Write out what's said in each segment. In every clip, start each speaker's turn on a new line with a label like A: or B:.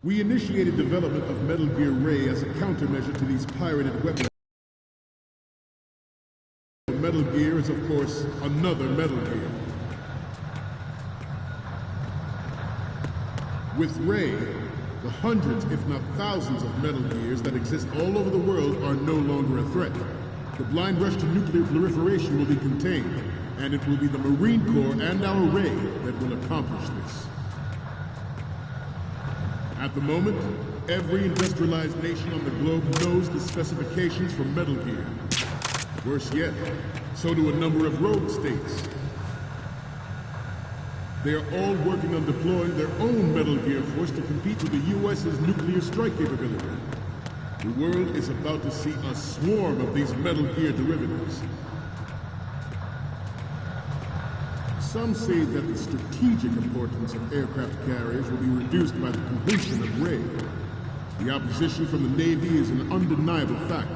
A: We initiated development of Metal Gear Ray as a countermeasure to these pirated weapons. Metal Gear is, of course, another Metal Gear. With Ray, the hundreds, if not thousands, of Metal Gears that exist all over the world are no longer a threat. The blind rush to nuclear proliferation will be contained, and it will be the Marine Corps and our Ray that will accomplish this. At the moment, every industrialized nation on the globe knows the specifications for Metal Gear. Worse yet, so do a number of rogue states. They are all working on deploying their own Metal Gear force to compete with the U.S.'s nuclear strike capability. The world is about to see a swarm of these Metal Gear derivatives. Some say that the strategic importance of aircraft carriers will be reduced by the completion of Ray. The opposition from the Navy is an undeniable fact.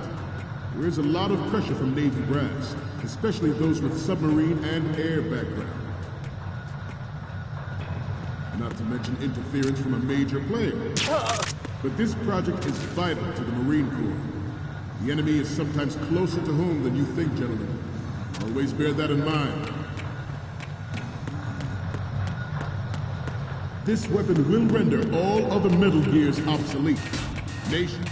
A: There is a lot of pressure from Navy brass, especially those with submarine and air background. Not to mention interference from a major player. But this project is vital to the Marine Corps. The enemy is sometimes closer to home than you think, gentlemen. Always bear that in mind. This weapon will render all other Metal Gears obsolete. Nation.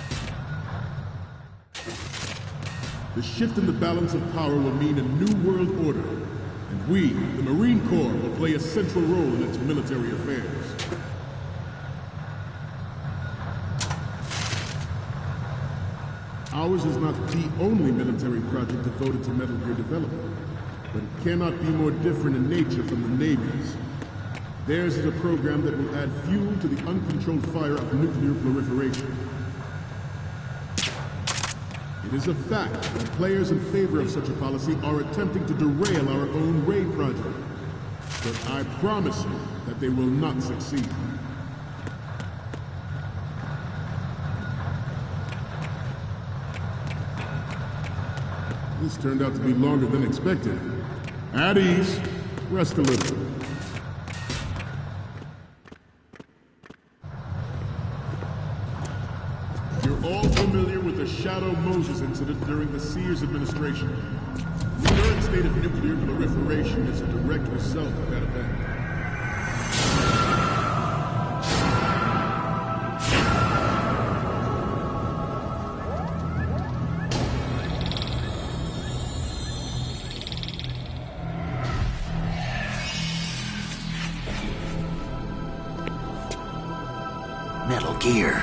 A: The shift in the balance of power will mean a new world order, and we, the Marine Corps, will play a central role in its military affairs. Ours is not the only military project devoted to Metal Gear development, but it cannot be more different in nature from the Navy's. Theirs is a program that will add fuel to the uncontrolled fire of nuclear proliferation. It is a fact that players in favor of such a policy are attempting to derail our own Ray project. But I promise you that they will not succeed. This turned out to be longer than expected. At ease. Rest a little. You're all familiar with the Shadow Moses incident during the Sears administration. The current state of nuclear proliferation is a direct result of that event.
B: Metal Gear.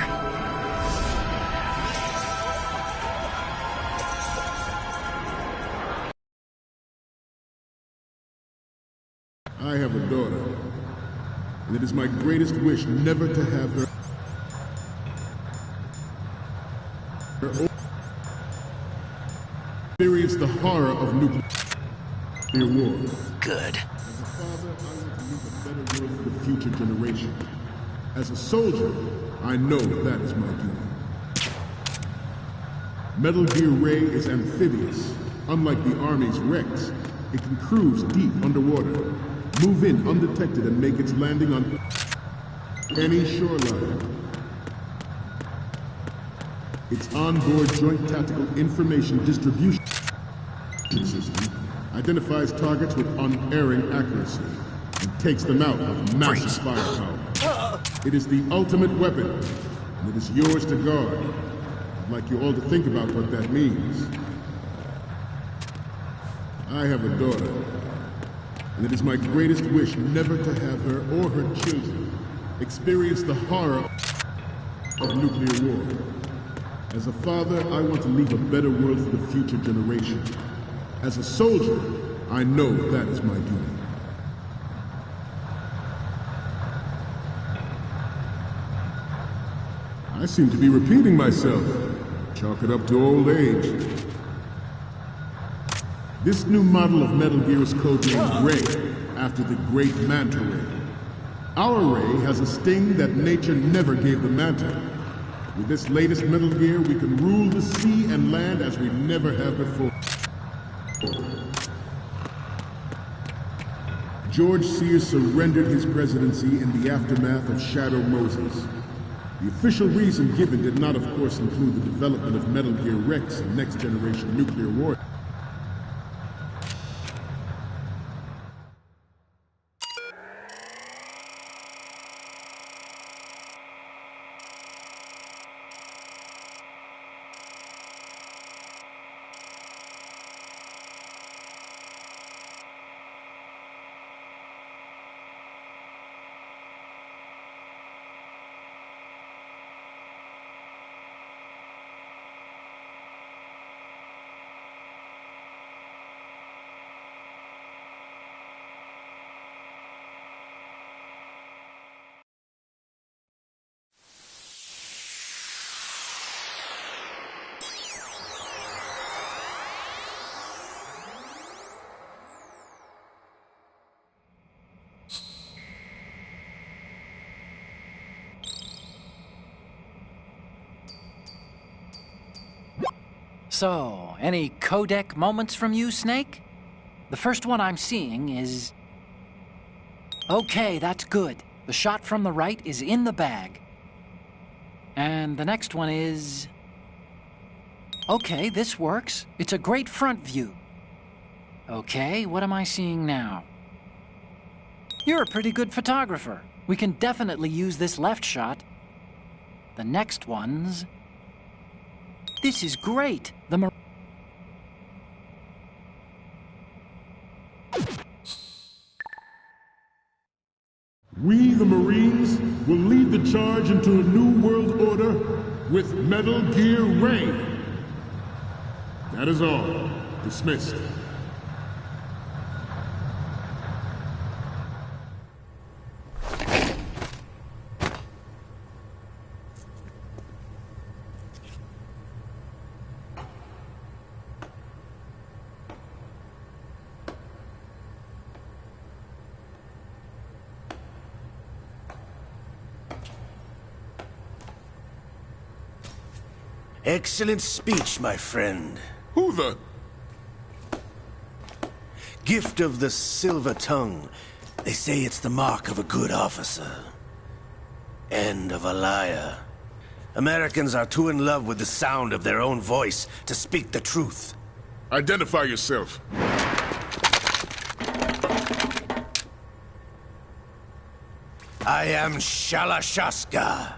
A: I have a daughter, and it is my greatest wish never to have her experience the horror of nuclear war.
B: Good.
A: As a father, I want to leave a better world for the future generation. As a soldier, I know that is my duty. Metal Gear Ray is amphibious. Unlike the Army's Rex, it can cruise deep underwater, move in undetected, and make its landing on any shoreline. Its onboard Joint Tactical Information Distribution System identifies targets with unerring accuracy and takes them out with massive firepower. It is the ultimate weapon, and it is yours to guard. I'd like you all to think about what that means. I have a daughter, and it is my greatest wish never to have her or her children experience the horror of nuclear war. As a father, I want to leave a better world for the future generation. As a soldier, I know that is my duty. I seem to be repeating myself. Chalk it up to old age. This new model of Metal Gear is codenamed Ray, after the great Manta Ray. Our Ray has a sting that nature never gave the Manta. With this latest Metal Gear, we can rule the sea and land as we never have before. George Sears surrendered his presidency in the aftermath of Shadow Moses. The official reason given did not, of course, include the development of Metal Gear Rex and next-generation nuclear war.
B: So, any codec moments from you, Snake? The first one I'm seeing is... Okay, that's good. The shot from the right is in the bag. And the next one is... Okay, this works. It's a great front view. Okay, what am I seeing now? You're a pretty good photographer. We can definitely use this left shot. The next one's... This is great.
A: We, the Marines, will lead the charge into a new world order with Metal Gear Ray. That is all. Dismissed.
C: Excellent speech, my friend.
A: Who the...
C: Gift of the silver tongue. They say it's the mark of a good officer. End of a liar. Americans are too in love with the sound of their own voice to speak the truth.
A: Identify yourself.
C: I am Shalashaska,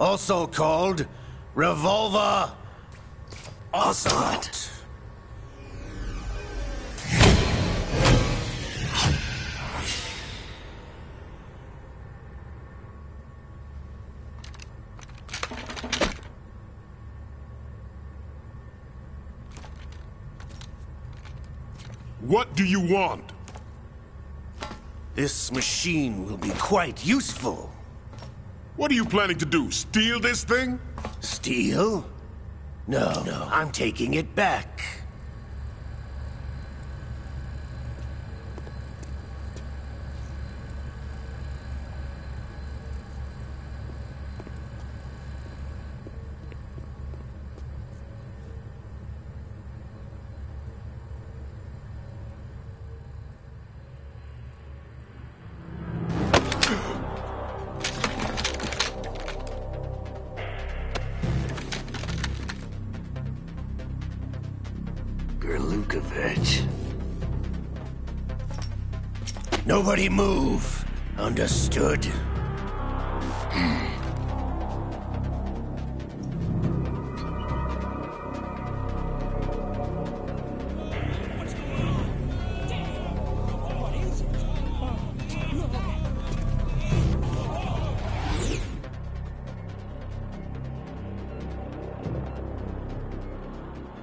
C: also called Revolver Ocelot.
A: What do you want?
C: This machine will be quite useful.
A: What are you planning to do? Steal this thing?
C: Steal? No, I'm taking it back. Gerlukovich. Nobody move. Understood?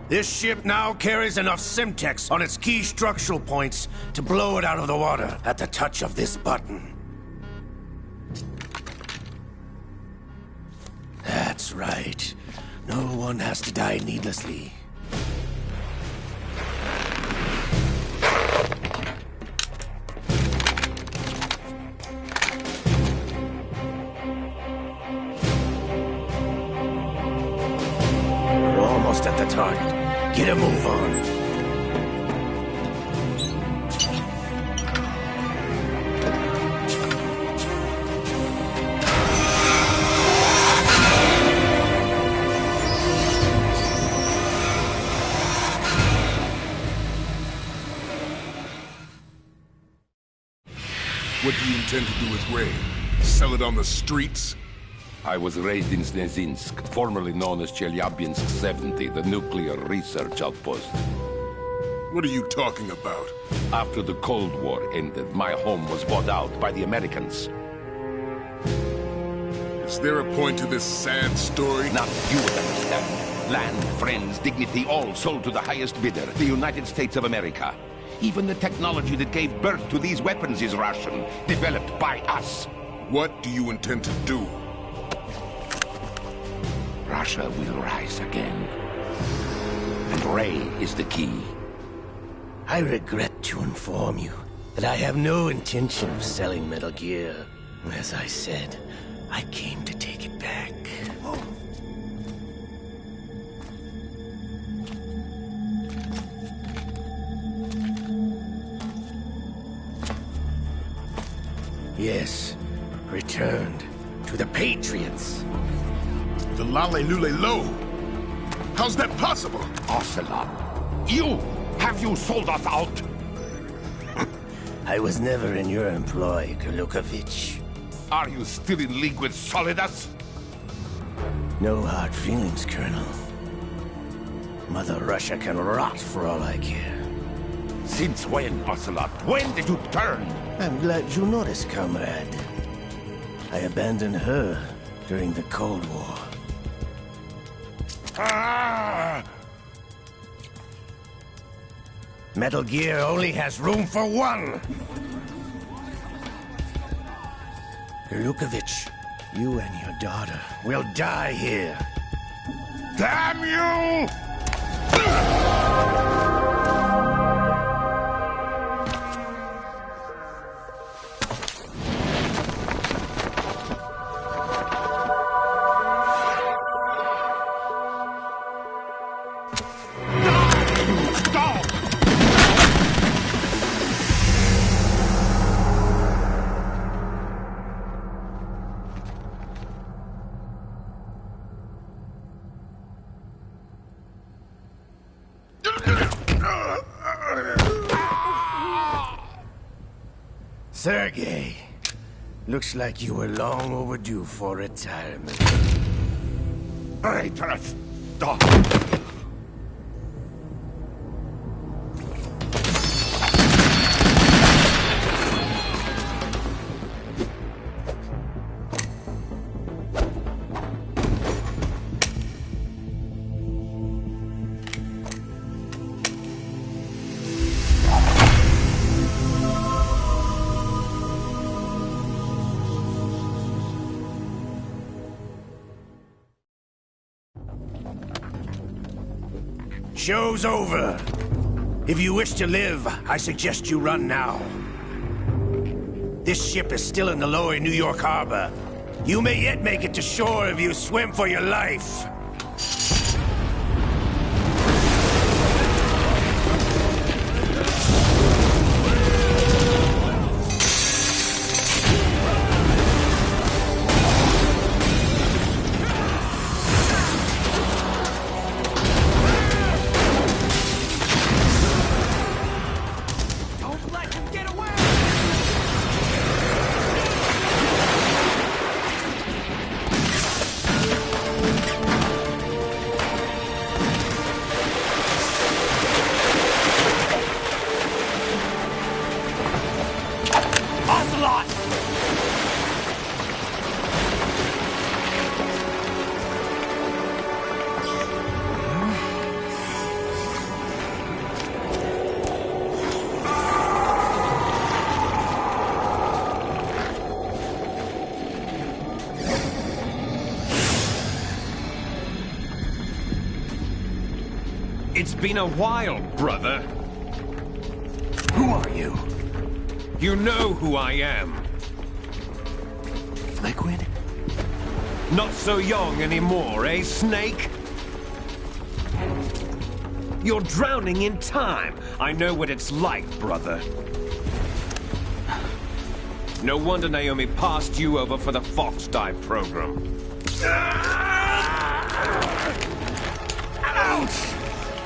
C: This ship now carries enough Simtex on its key structural points to blow it out of the water at the touch of this button. That's right. No one has to die needlessly. We're almost at the target. Get a move on.
A: What do you intend to do with Ray? Sell it on the streets?
D: I was raised in Snezinsk, formerly known as Chelyabinsk 70, the nuclear research outpost.
A: What are you talking about?
D: After the Cold War ended, my home was bought out by the Americans.
A: Is there a point to this sad story?
D: Not you would understand. Land, friends, dignity, all sold to the highest bidder, the United States of America. Even the technology that gave birth to these weapons is Russian, developed by us.
A: What do you intend to do?
D: Russia will rise again. And Ray is the key.
C: I regret to inform you that I have no intention of selling Metal Gear. As I said, I came to take it back. Yes, returned to the Patriots.
A: The Lale Lule Lo? How's that possible?
D: Ocelot, have you sold us out?
C: I was never in your employ, Gurlukovich.
D: Are you still in league with Solidus?
C: No hard feelings, Colonel. Mother Russia can rot for all I care.
D: Since when, Ocelot? When did you turn?
C: I'm glad you noticed, comrade. I abandoned her during the Cold War.
D: Ah!
C: Metal Gear only has room for one! Gurlukovich, you and your daughter will die here.
D: Damn you!
C: Sergei, looks like you were long overdue for retirement.
D: Traitorous dog!
C: Show's over. If you wish to live, I suggest you run now. This ship is still in the lower New York harbor. You may yet make it to shore if you swim for your life.
E: It's been a while, brother.
C: Who are you?
E: You know who I am.
C: Liquid?
E: Not so young anymore, eh, Snake? You're drowning in time. I know what it's like, brother. No wonder Naomi passed you over for the Fox Dive program.
C: Ouch!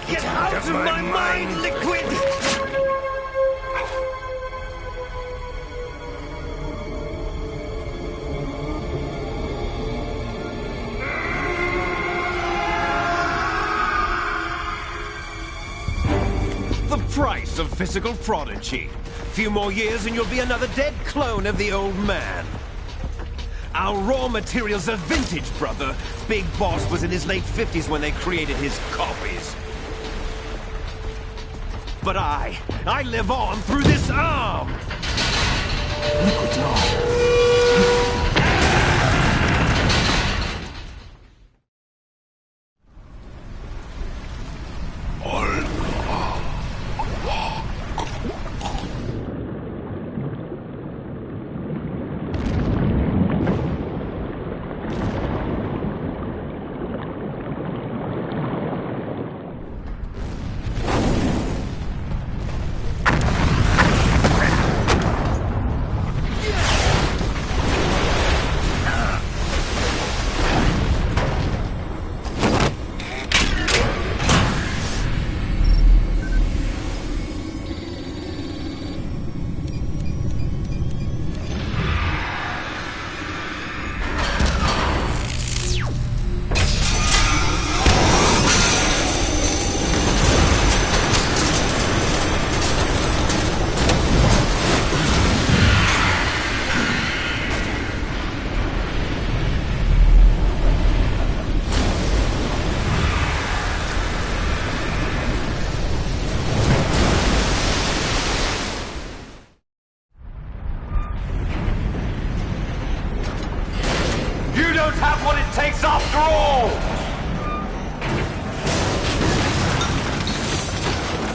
E: Get out of my mind, Liquid! a physical prodigy. Few more years and you'll be another dead clone of the old man. Our raw materials are vintage, brother. Big Boss was in his late 50s when they created his copies. But I live on through this arm!
F: Have what it takes after all!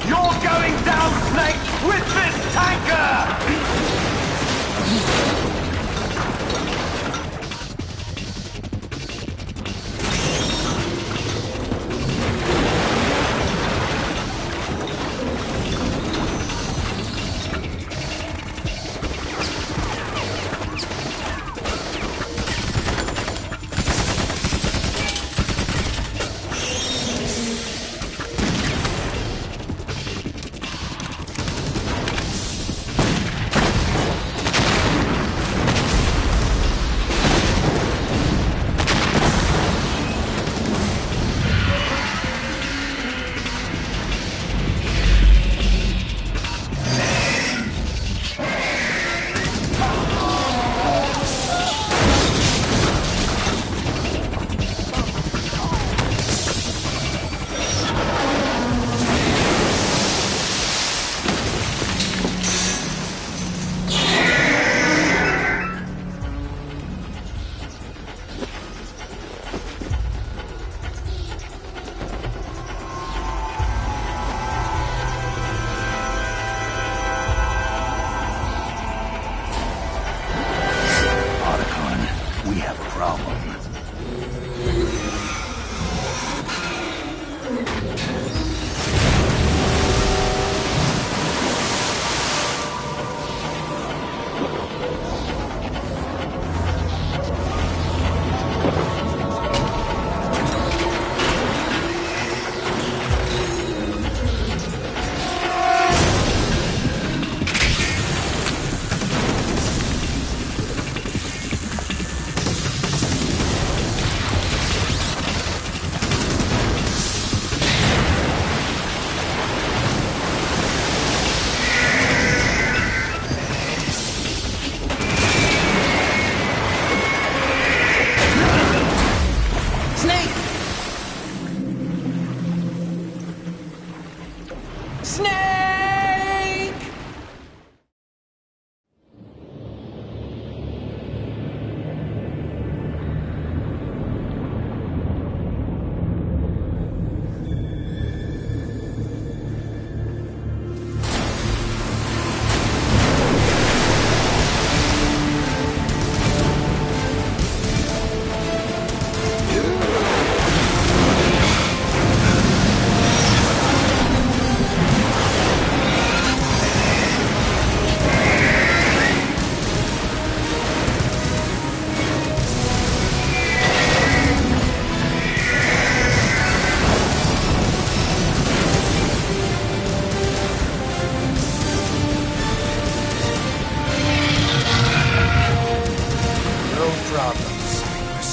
F: You're going down, Snake, with this tanker!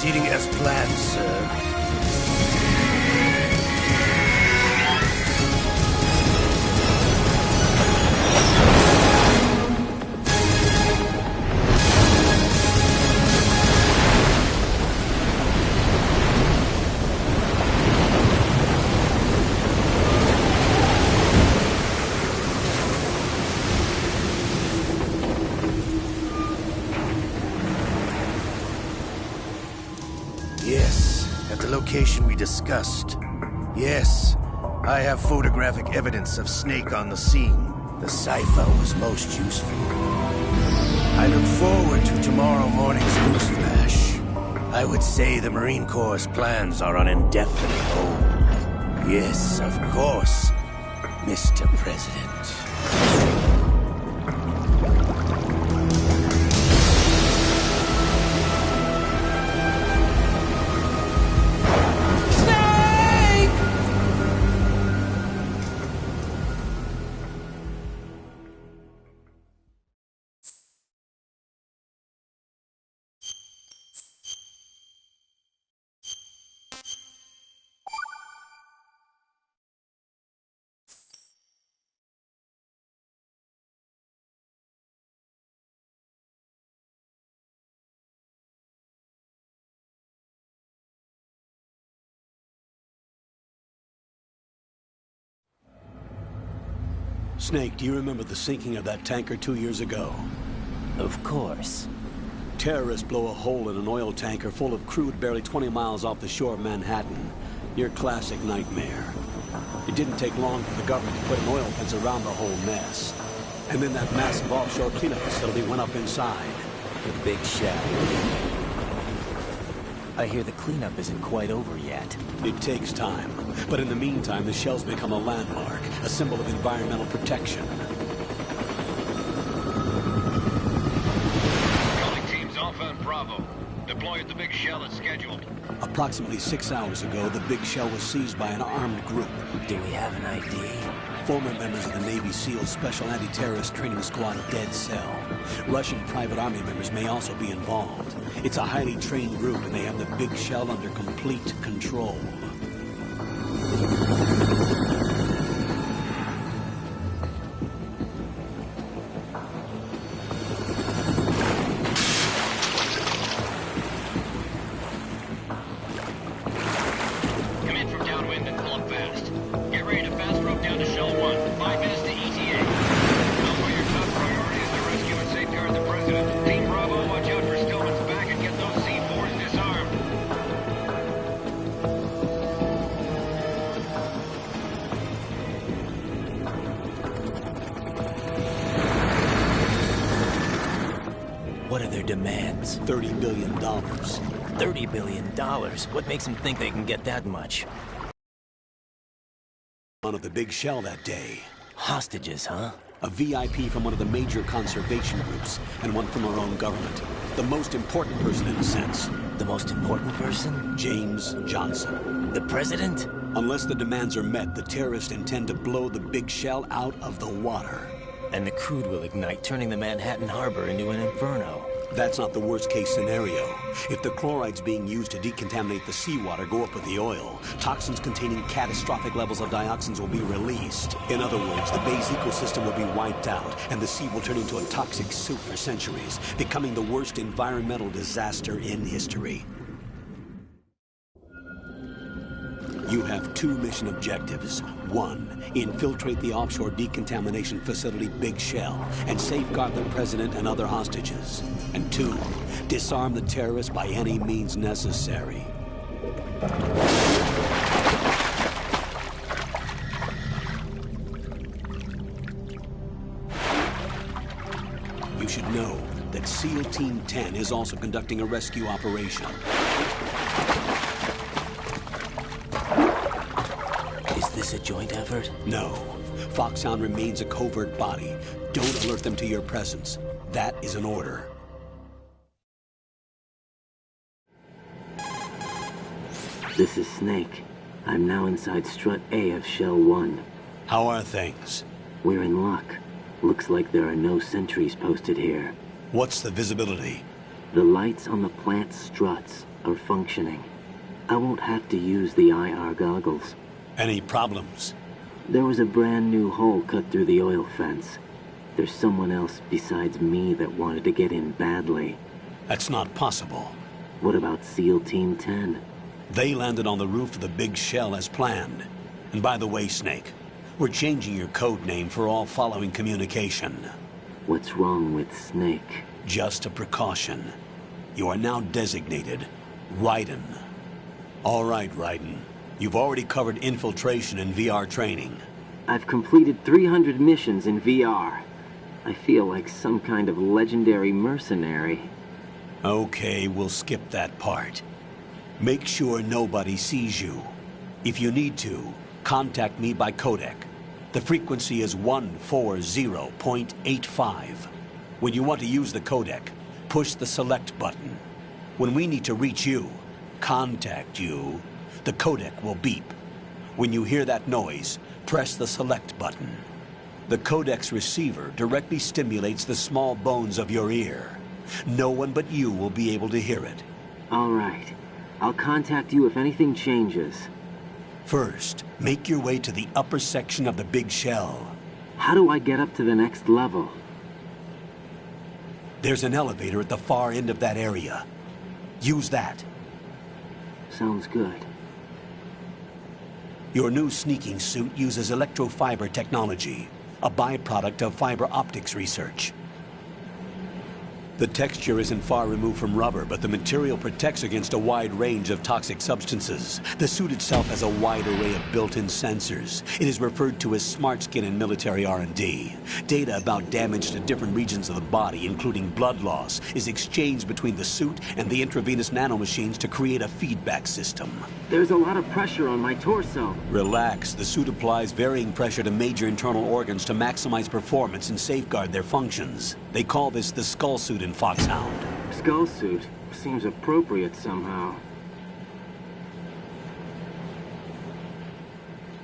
C: Proceeding as planned, sir. location we discussed. Yes, I have photographic evidence of Snake on the scene. The cipher was most useful. I look forward to tomorrow morning's news flash. I would say the Marine Corps' plans are on indefinite hold. Yes, of course, Mr. President.
G: Snake, do you remember the sinking of that tanker 2 years ago?
H: Of course.
G: Terrorists blow a hole in an oil tanker full of crude barely 20 miles off the shore of Manhattan. Your classic nightmare. It didn't take long for the government to put an oil fence around the whole mess. And then that massive offshore cleanup facility went up inside.
H: The Big Shell. I hear the cleanup isn't quite over yet.
G: It takes time. But in the meantime, the shell's become a landmark, a symbol of environmental protection.
I: Calling teams Alpha and Bravo. Deploy at the Big Shell as scheduled.
G: Approximately 6 hours ago, the Big Shell was seized by an armed group.
H: Do we have an ID?
G: Former members of the Navy SEAL Special Anti-Terrorist Training Squad Dead Cell. Russian private army members may also be involved. It's a highly trained group, and they have the Big Shell under complete control.
I: Come in from downwind and pull up fast. Get ready to fast rope down to Shell 1. 5 minutes to ETA. Know where your top priority is to rescue and safeguard the President. Team Bravo, watch out for Stillman's back and get those C4s disarmed.
H: What are their demands?
G: $30 billion.
H: $30 billion? What makes them think they can get that much?
G: One of the Big Shell that day.
H: Hostages, huh?
G: A VIP from one of the major conservation groups, and one from our own government. The most important person in a sense.
H: The most important person?
G: James Johnson.
H: The President?
G: Unless the demands are met, the terrorists intend to blow the Big Shell out of the water.
H: And the crude will ignite, turning the Manhattan Harbor into an inferno.
G: That's not the worst-case scenario. If the chlorides being used to decontaminate the seawater go up with the oil, toxins containing catastrophic levels of dioxins will be released. In other words, the bay's ecosystem will be wiped out, and the sea will turn into a toxic soup for centuries, becoming the worst environmental disaster in history. You have 2 mission objectives. 1, infiltrate the offshore decontamination facility Big Shell and safeguard the President and other hostages. And 2, disarm the terrorists by any means necessary. You should know that SEAL Team 10 is also conducting a rescue operation.
H: Is this a joint effort?
G: No. Foxhound remains a covert body. Don't alert them to your presence. That is an order.
J: This is Snake. I'm now inside Strut A of Shell 1.
G: How are things?
J: We're in luck. Looks like there are no sentries posted here.
G: What's the visibility?
J: The lights on the plant's struts are functioning. I won't have to use the IR goggles.
G: Any problems?
J: There was a brand new hole cut through the oil fence. There's someone else besides me that wanted to get in badly.
G: That's not possible.
J: What about SEAL Team 10?
G: They landed on the roof of the Big Shell as planned. And by the way, Snake, we're changing your code name for all following communication.
J: What's wrong with Snake?
G: Just a precaution. You are now designated Raiden. All right, Raiden. You've already covered infiltration and VR training.
J: I've completed 300 missions in VR. I feel like some kind of legendary mercenary.
G: Okay, we'll skip that part. Make sure nobody sees you. If you need to, contact me by codec. The frequency is 140.85. When you want to use the codec, push the select button. When we need to reach you, contact you, the codec will beep. When you hear that noise, press the select button. The codec's receiver directly stimulates the small bones of your ear. No one but you will be able to hear it.
J: All right. I'll contact you if anything changes.
G: First, make your way to the upper section of the big shell.
J: How do I get up to the next level?
G: There's an elevator at the far end of that area. Use that.
J: Sounds good.
G: Your new sneaking suit uses electrofiber technology, a byproduct of fiber optics research. The texture isn't far removed from rubber, but the material protects against a wide range of toxic substances. The suit itself has a wide array of built-in sensors. It is referred to as smart skin in military R&D. Data about damage to different regions of the body, including blood loss, is exchanged between the suit and the intravenous nanomachines to create a feedback system.
J: There's a lot of pressure on my torso.
G: Relax. The suit applies varying pressure to major internal organs to maximize performance and safeguard their functions. They call this the skull suit in Foxhound.
J: Skull suit seems appropriate somehow.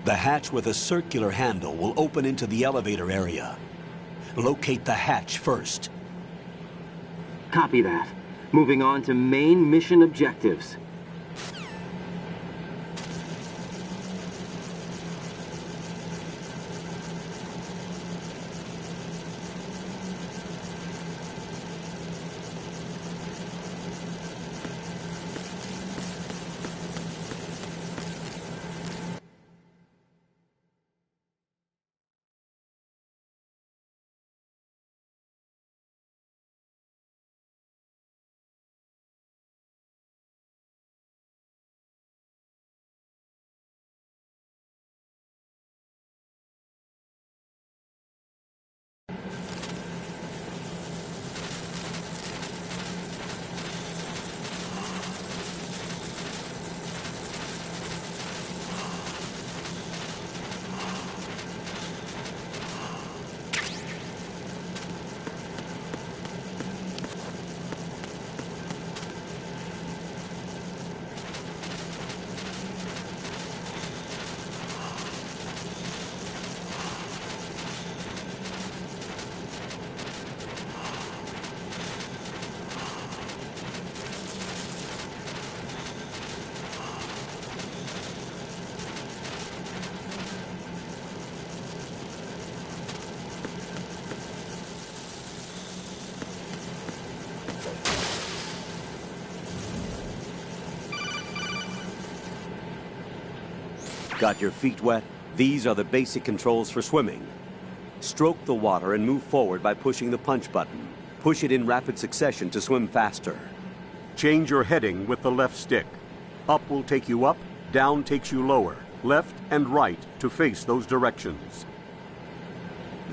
G: The hatch with a circular handle will open into the elevator area. Locate the hatch first.
J: Copy that. Moving on to main mission objectives.
K: Got your feet wet? These are the basic controls for swimming. Stroke the water and move forward by pushing the punch button. Push it in rapid succession to swim faster.
L: Change your heading with the left stick. Up will take you up, down takes you lower. Left and right to face those directions.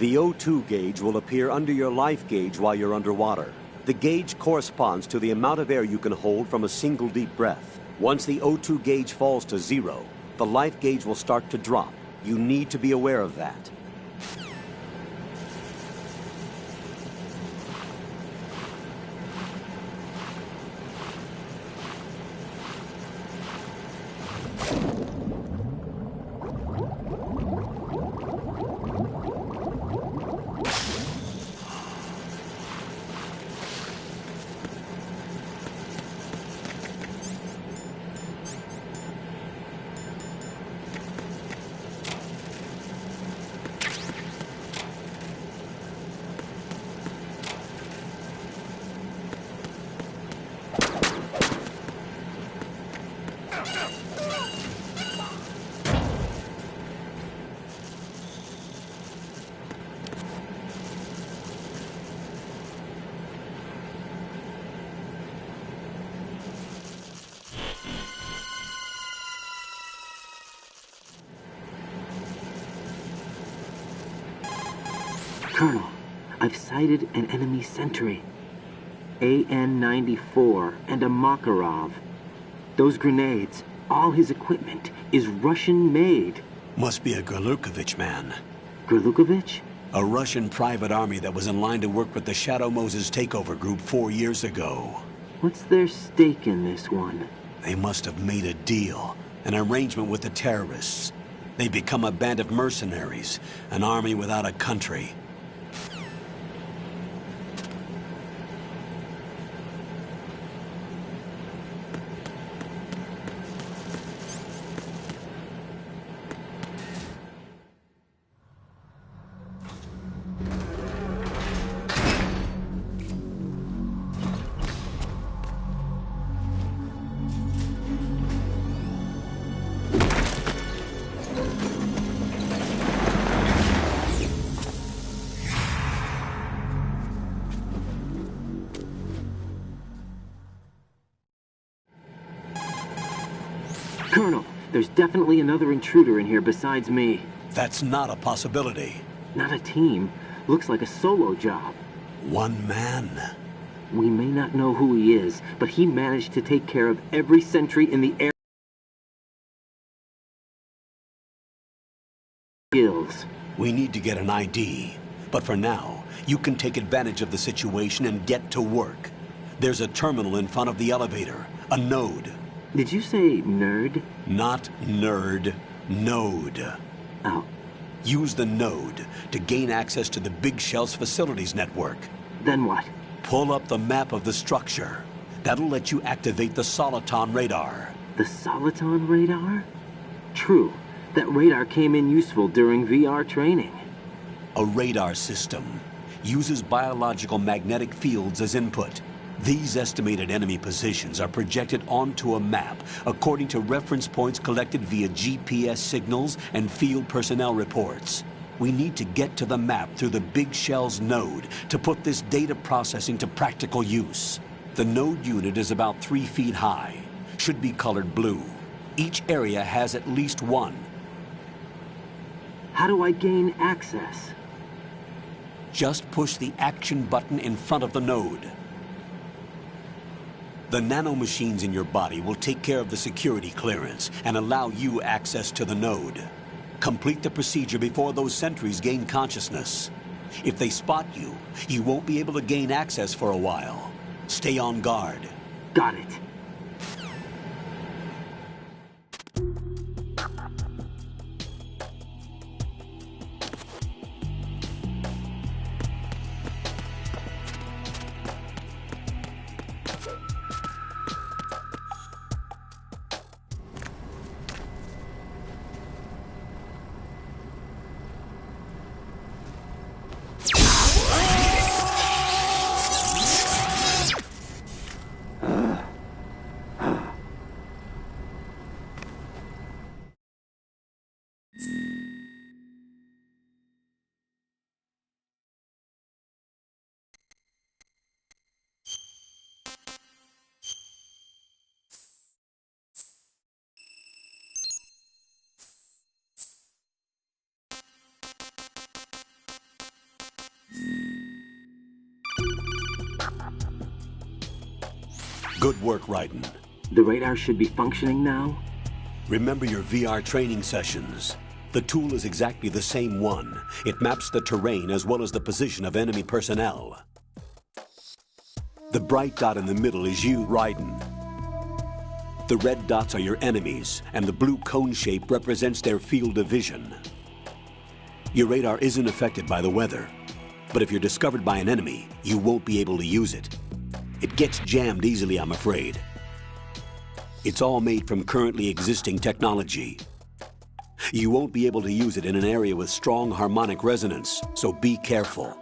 K: The O2 gauge will appear under your life gauge while you're underwater. The gauge corresponds to the amount of air you can hold from a single deep breath. Once the O2 gauge falls to 0, the life gauge will start to drop. You need to be aware of that.
J: Colonel, I've sighted an enemy sentry. AN-94 and a Makarov. Those grenades, all his equipment, is Russian-made.
G: Must be a Gorlukovich man.
J: Gorlukovich?
G: A Russian private army that was in line to work with the Shadow Moses takeover group 4 years ago.
J: What's their stake in this one?
G: They must have made a deal, an arrangement with the terrorists. They become a band of mercenaries, an army without a country.
J: Colonel, there's definitely another intruder in here besides me.
G: That's not a possibility.
J: Not a team. Looks like a solo job.
G: One man.
J: We may not know who he is, but he managed to take care of every sentry in the air. Skills.
G: We need to get an ID. But for now, you can take advantage of the situation and get to work. There's a terminal in front of the elevator. A node.
J: Did you say nerd?
G: Not nerd. Node.
J: Oh.
G: Use the node to gain access to the Big Shell's facilities network.
J: Then what?
G: Pull up the map of the structure. That'll let you activate the Soliton radar.
J: The Soliton radar? True. That radar came in useful during VR training.
G: A radar system uses biological magnetic fields as input. These estimated enemy positions are projected onto a map according to reference points collected via GPS signals and field personnel reports. We need to get to the map through the Big Shell's node to put this data processing to practical use. The node unit is about 3 feet high, should be colored blue. Each area has at least one.
J: How do I gain access?
G: Just push the action button in front of the node. The nanomachines in your body will take care of the security clearance and allow you access to the node. Complete the procedure before those sentries gain consciousness. If they spot you, you won't be able to gain access for a while. Stay on guard.
J: Got it.
G: Good work, Raiden.
J: The radar should be functioning now?
G: Remember your VR training sessions. The tool is exactly the same one. It maps the terrain as well as the position of enemy personnel. The bright dot in the middle is you, Raiden. The red dots are your enemies, and the blue cone shape represents their field of vision. Your radar isn't affected by the weather, but if you're discovered by an enemy, you won't be able to use it. It gets jammed easily, I'm afraid. It's all made from currently existing technology. You won't be able to use it in an area with strong harmonic resonance, so be careful.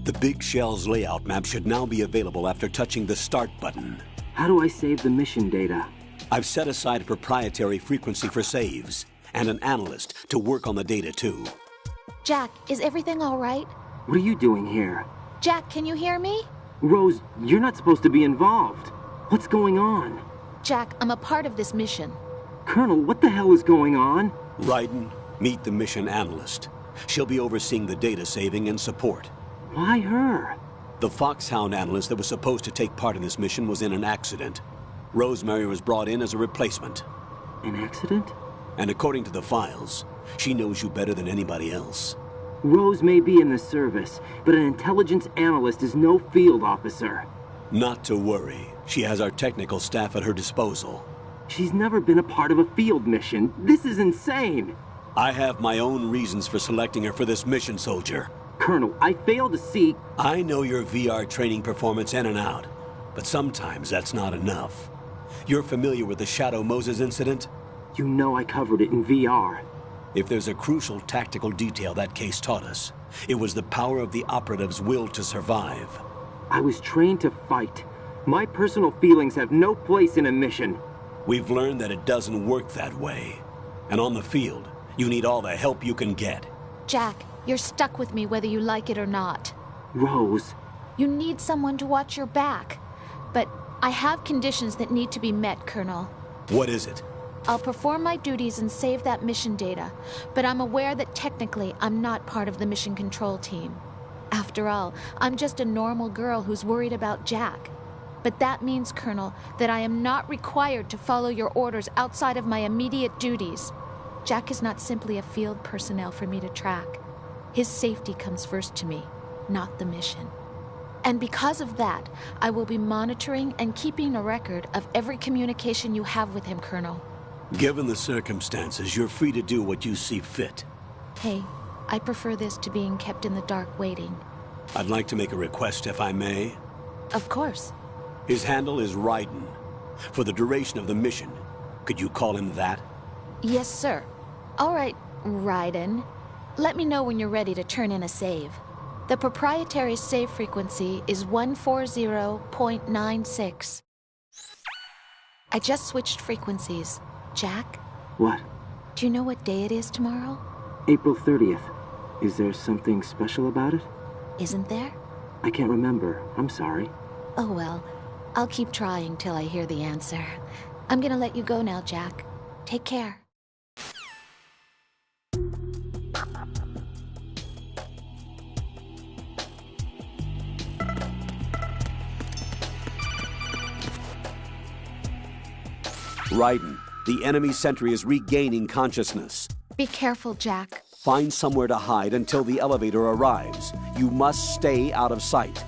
G: The Big Shell's layout map should now be available after touching the Start button.
J: How do I save the mission data?
G: I've set aside a proprietary frequency for saves, and an analyst to work on the data too.
M: Jack, is everything all right?
J: What are you doing here?
M: Jack, can you hear me?
J: Rose, you're not supposed to be involved. What's going on?
M: Jack, I'm a part of this mission.
J: Colonel, what the hell is going on?
G: Raiden, meet the mission analyst. She'll be overseeing the data saving and support.
J: Why her?
G: The Foxhound analyst that was supposed to take part in this mission was in an accident. Rosemary was brought in as a replacement.
J: An accident?
G: And according to the files, she knows you better than anybody else.
J: Rose may be in the service, but an intelligence analyst is no field officer.
G: Not to worry. She has our technical staff at her disposal.
J: She's never been a part of a field mission. This is insane!
G: I have my own reasons for selecting her for this mission, soldier.
J: Colonel, I fail to see...
G: I know your VR training performance in and out, but sometimes that's not enough. You're familiar with the Shadow Moses incident?
J: You know I covered it in VR.
G: If there's a crucial tactical detail that case taught us, it was the power of the operative's will to survive.
J: I was trained to fight. My personal feelings have no place in a mission.
G: We've learned that it doesn't work that way. And on the field, you need all the help you can get.
M: Jack, you're stuck with me whether you like it or not.
J: Rose.
M: You need someone to watch your back. But I have conditions that need to be met, Colonel.
G: What is it?
M: I'll perform my duties and save that mission data, but I'm aware that technically I'm not part of the mission control team. After all, I'm just a normal girl who's worried about Jack. But that means, Colonel, that I am not required to follow your orders outside of my immediate duties. Jack is not simply a field personnel for me to track. His safety comes first to me, not the mission. And because of that, I will be monitoring and keeping a record of every communication you have with him, Colonel.
G: Given the circumstances, you're free to do what you see fit.
M: Hey, I prefer this to being kept in the dark waiting.
G: I'd like to make a request, if I may.
M: Of course.
G: His handle is Raiden. For the duration of the mission, could you call him that?
M: Yes, sir. All right, Raiden. Let me know when you're ready to turn in a save. The proprietary save frequency is 140.96. I just switched frequencies. Jack?
J: What?
M: Do you know what day it is tomorrow?
J: April 30th. Is there something special about it?
M: Isn't there?
J: I can't remember. I'm sorry.
M: Oh well, I'll keep trying till I hear the answer. I'm gonna let you go now, Jack. Take care.
G: Raiden, the enemy sentry is regaining consciousness.
M: Be careful, Jack.
G: Find somewhere to hide until the elevator arrives. You must stay out of sight.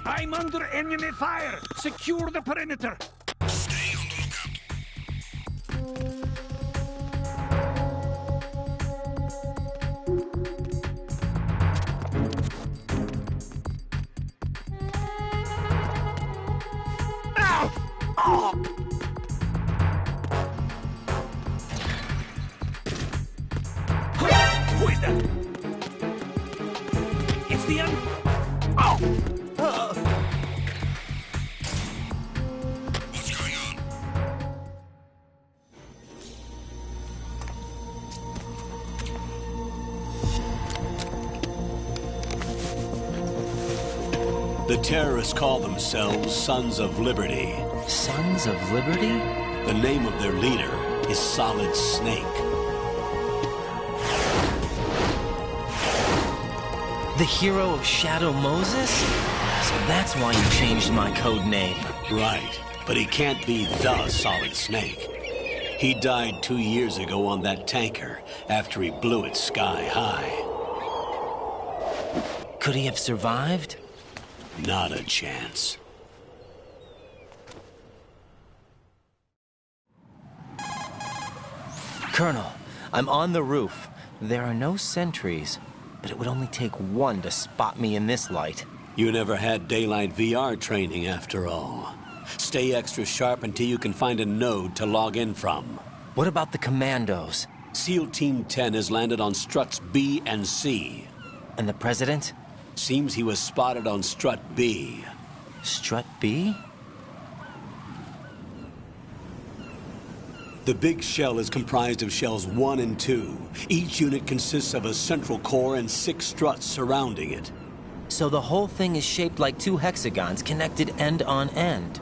F: I'm under enemy fire! Secure the perimeter! Stay on the lookout! Ow!
G: The terrorists call themselves Sons of Liberty.
H: Sons of Liberty?
G: The name of their leader is Solid Snake.
H: The hero of Shadow Moses? So that's why you changed my code name.
G: Right, but he can't be the Solid Snake. He died 2 years ago on that tanker after he blew it sky high.
H: Could he have survived?
G: Not a chance.
H: Colonel, I'm on the roof. There are no sentries, but it would only take one to spot me in this light.
G: You never had daylight VR training after all. Stay extra sharp until you can find a node to log in from.
H: What about the commandos?
G: SEAL Team 10 has landed on struts B and C.
H: And the President?
G: Seems he was spotted on strut B.
H: Strut B?
G: The big shell is comprised of shells 1 and 2. Each unit consists of a central core and 6 struts surrounding it.
H: So the whole thing is shaped like 2 hexagons connected end on end.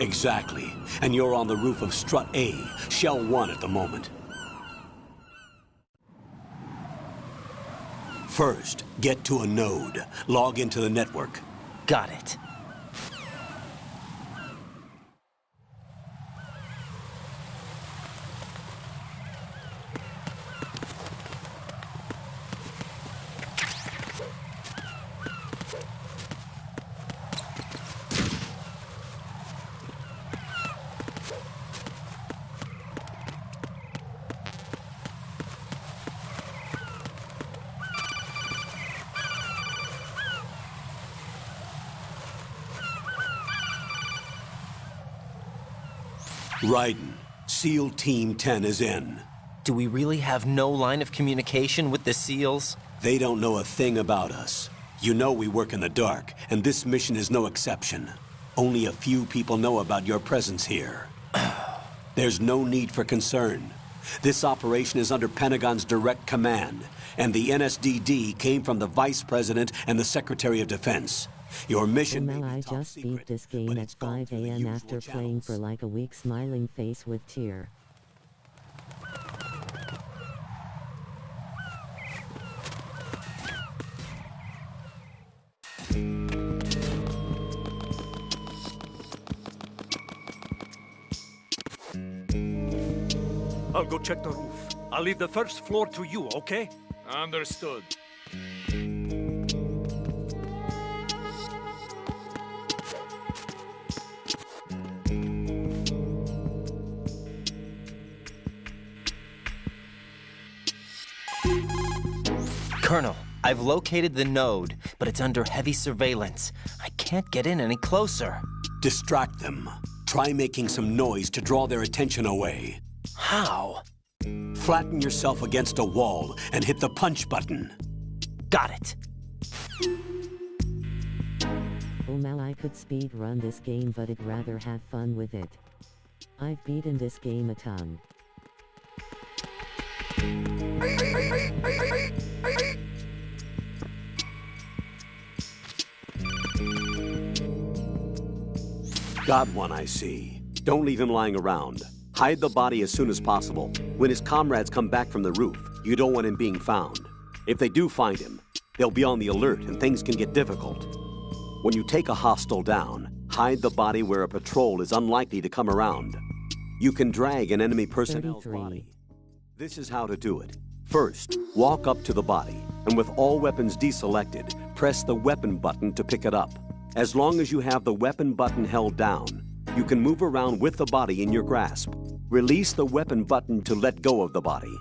G: Exactly. And you're on the roof of strut A, shell 1 at the moment. First, get to a node. Log into the network.
H: Got it.
G: Raiden, SEAL Team 10 is in.
H: Do we really have no line of communication with the SEALs?
G: They don't know a thing about us. You know we work in the dark, and this mission is no exception. Only a few people know about your presence here. There's no need for concern. This operation is under Pentagon's direct command, and the NSDD came from the Vice President and the Secretary of Defense. Your mission may be
N: I
G: top
N: just
G: secret,
N: beat this game
G: but
N: at
G: it's gone
N: 5
G: through the
N: a.m. after
G: usual
N: playing
G: channels.
N: for like a week, smiling face with tear.
F: I'll go check the roof. I'll leave the first floor to you, okay?
O: Understood.
H: Colonel, I've located the node, but it's under heavy surveillance. I can't get in any closer.
G: Distract them. Try making some noise to draw their attention away.
H: How?
G: Flatten yourself against a wall and hit the punch button.
H: Got it.
N: Well, I could speed run this game, but I'd rather have fun with it. I've beaten this game a ton.
K: Got one, I see. Don't leave him lying around. Hide the body as soon as possible. When his comrades come back from the roof, you don't want him being found. If they do find him, they'll be on the alert and things can get difficult. When you take a hostile down, hide the body where a patrol is unlikely to come around. You can drag an enemy personnel's body. This is how to do it. First, walk up to the body, and with all weapons deselected, press the weapon button to pick it up. As long as you have the weapon button held down, you can move around with the body in your grasp. Release the weapon button to let go of the body.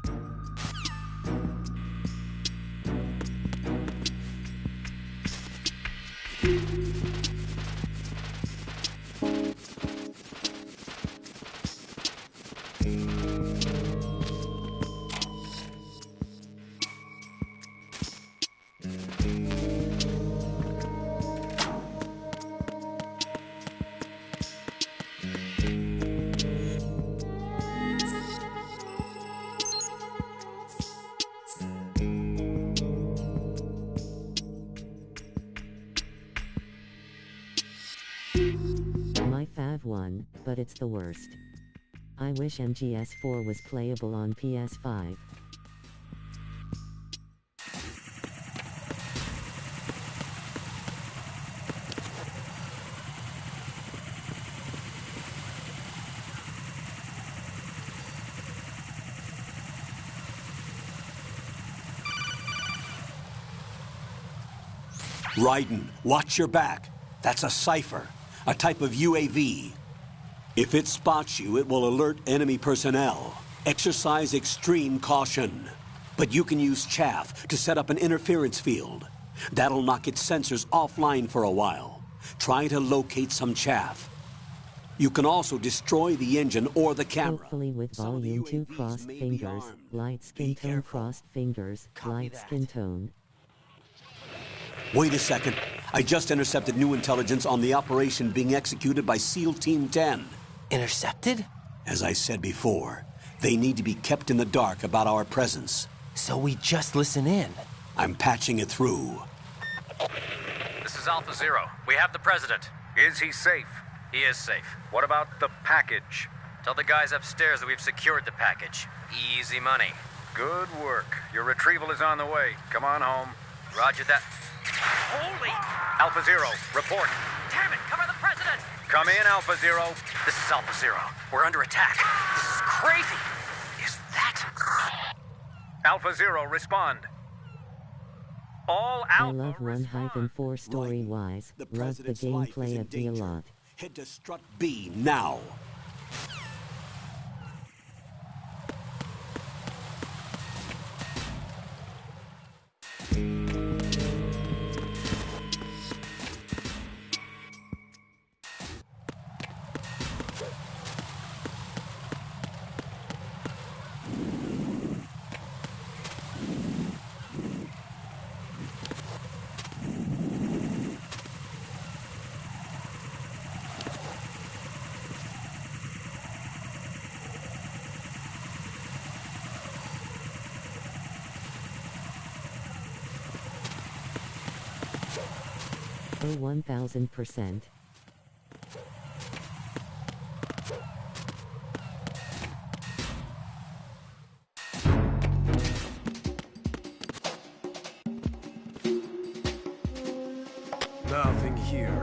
N: but it's the worst. I wish MGS4 was playable on PS5.
G: Raiden, watch your back. That's a cipher, a type of UAV. If it spots you, it will alert enemy personnel. Exercise extreme caution. But you can use chaff to set up an interference field. That'll knock its sensors offline for a while. Try to locate some chaff. You can also destroy the engine or the camera.
N: Hopefully with volume 2 crossed fingers, light skin tone crossed fingers, light skin tone.
G: Wait a second. I just intercepted new intelligence on the operation being executed by SEAL Team 10.
H: Intercepted?
G: As I said before, they need to be kept in the dark about our presence.
H: So we just listen in.
G: I'm patching it through.
O: This is Alpha Zero. We have the president.
F: Is he safe?
O: He is safe.
F: What about the package?
O: Tell the guys upstairs that we've secured the package. Easy money.
F: Good work. Your retrieval is on the way. Come on home.
O: Roger that. Holy!
F: Alpha Zero, report.
O: Damn it! Cover the president!
F: Come in, Alpha Zero.
O: This is Alpha Zero. We're under attack. This is crazy. Is that...
F: Alpha Zero, respond. All
N: I
F: Alpha
N: love 1-4 story-wise. Love the gameplay of D a lot.
G: Head to Strut B now.
N: Oh, 1000%.
E: Nothing here.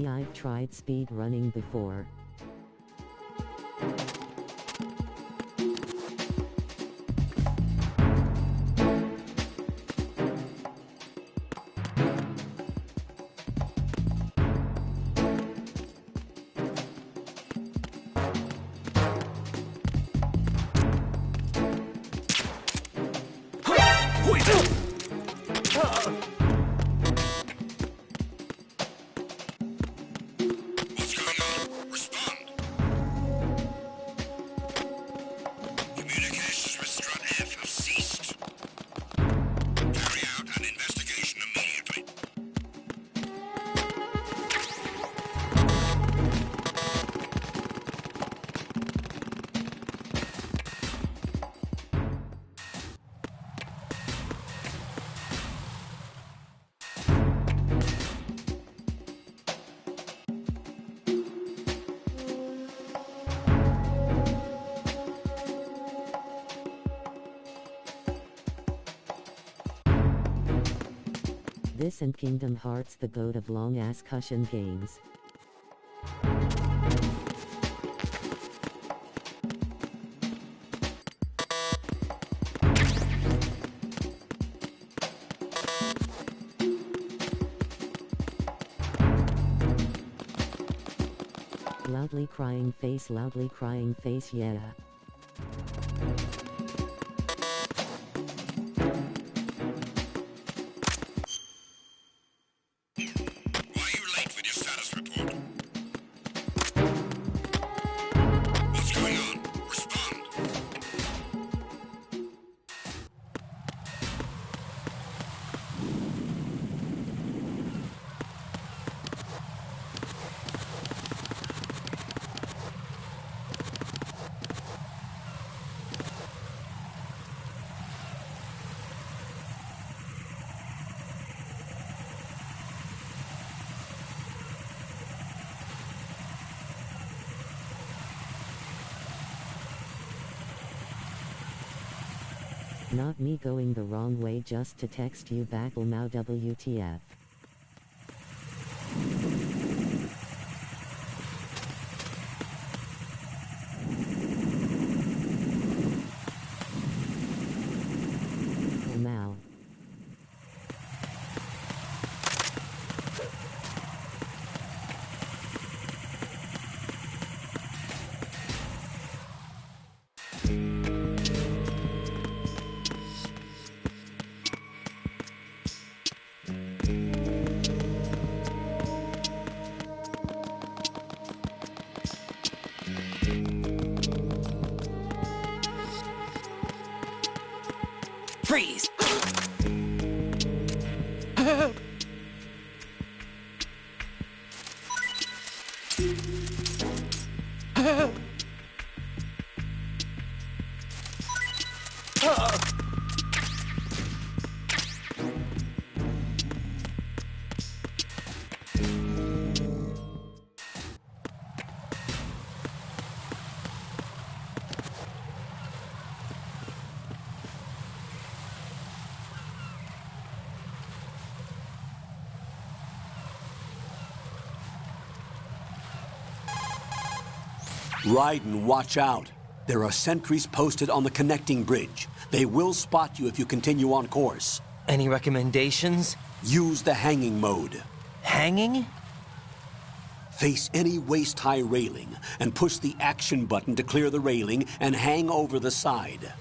N: I've tried speed running before. This and Kingdom Hearts, the goat of long-ass cushion games. Loudly crying face, yeah. Not me going the wrong way just to text you back Mau WTF. Mau.
O: Freeze!
G: Raiden, watch out. There are sentries posted on the connecting bridge. They will spot you if you continue on course.
H: Any recommendations?
G: Use the hanging mode.
H: Hanging?
G: Face any waist-high railing and push the action button to clear the railing and hang over the side.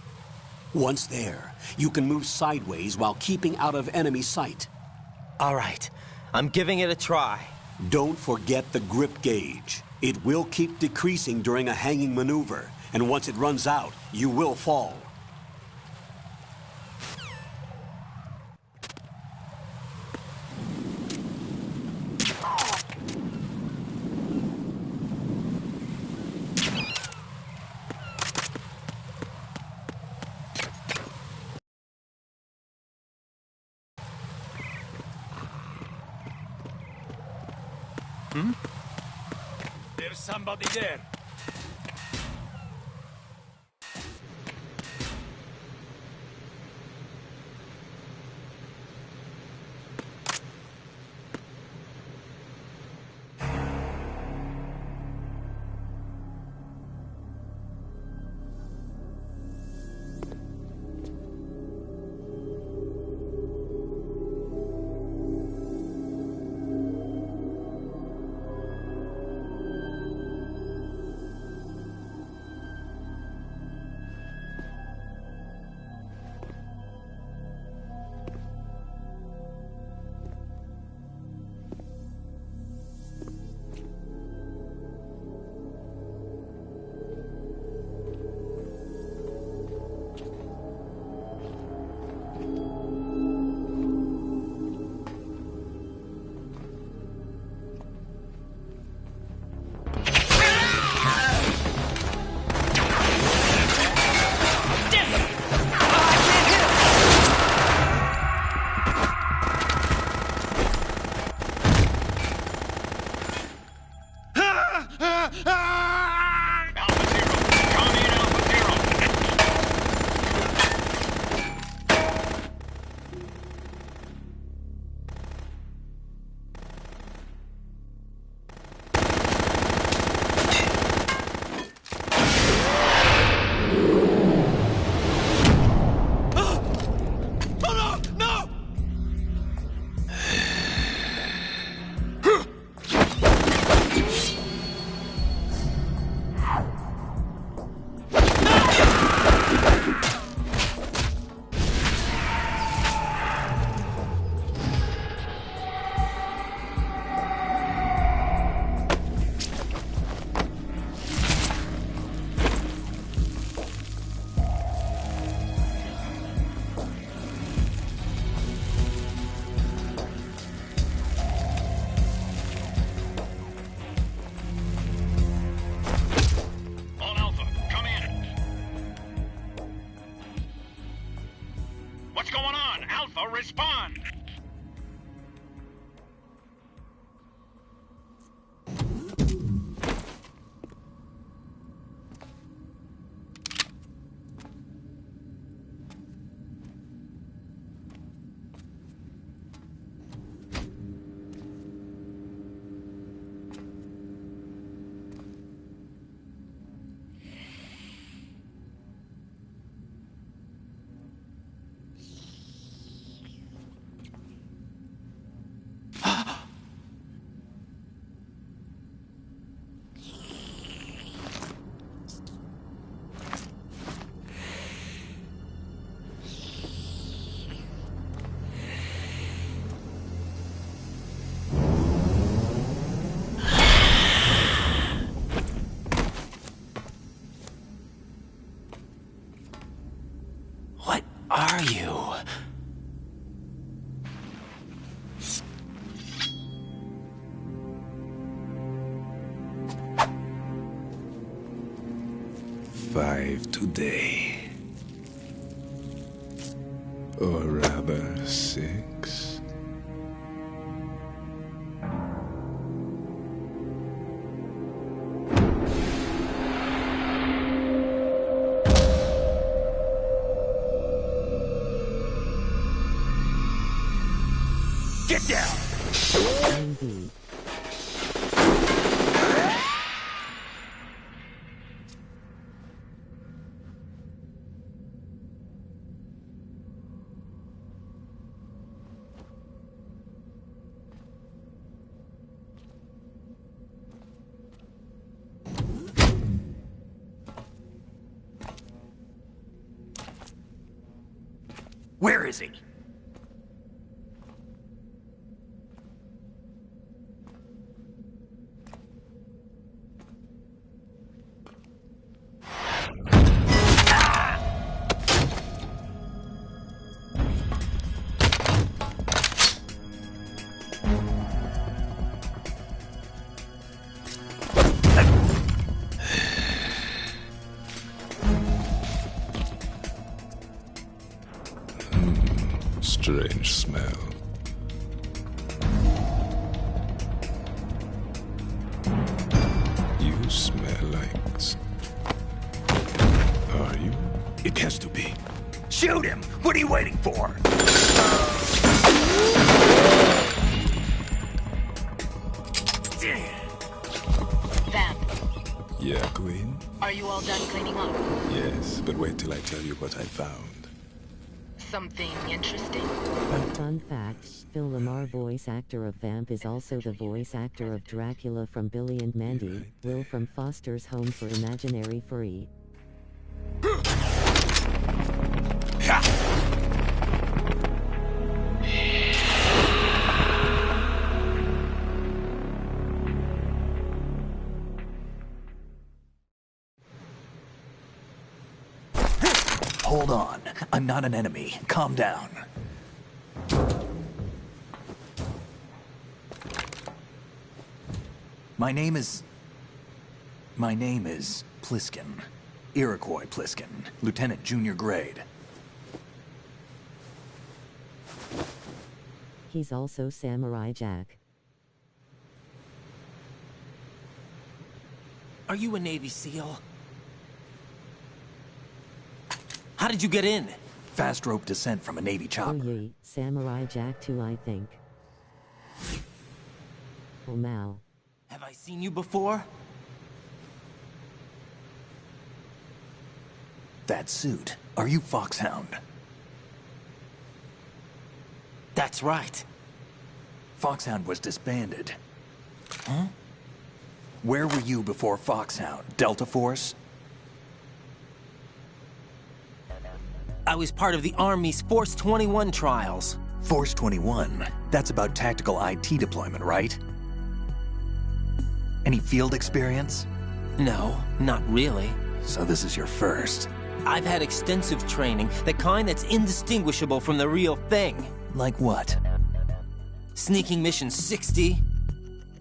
G: Once there, you can move sideways while keeping out of enemy sight.
H: All right, I'm giving it a try.
G: Don't forget the grip gauge. It will keep decreasing during a hanging maneuver, and once it runs out, you will fall.
F: There's somebody there.
H: are you?
P: Five today. Or rather, 6.
F: Get down!
N: Indeed.
F: Where is he?
P: Strange smell. You smell like... Are you?
F: It has to be. Shoot him! What are you waiting for?
Q: Vamp,
P: Yeah, Queen?
Q: are you all done cleaning up?
P: Yes, but wait till I tell you what I found.
Q: Something interesting?
N: Fun fact, Phil Lamar, voice actor of Vamp, is also the voice actor of Dracula from Billy and Mandy, Will from Foster's Home for Imaginary Free.
F: Hold on. I'm not an enemy. Calm down. My name is Pliskin. Iroquois Pliskin. Lieutenant Junior grade.
N: He's also Samurai Jack.
H: Are you a Navy SEAL? How did you get in?
F: Fast rope descent from a Navy
N: Oh
F: chopper.
N: yeah, Samurai Jack too, I think. Oh Mal.
H: Have I seen you before?
F: That suit. Are you Foxhound?
H: That's right.
F: Foxhound was disbanded. Huh? Where were you before Foxhound? Delta Force?
H: I was part of the Army's Force 21 trials.
F: Force 21? That's about tactical IT deployment, right? Any field experience?
H: No, not really.
F: So this is your first.
H: I've had extensive training, the kind that's indistinguishable from the real thing.
F: Like what?
H: Sneaking mission 60,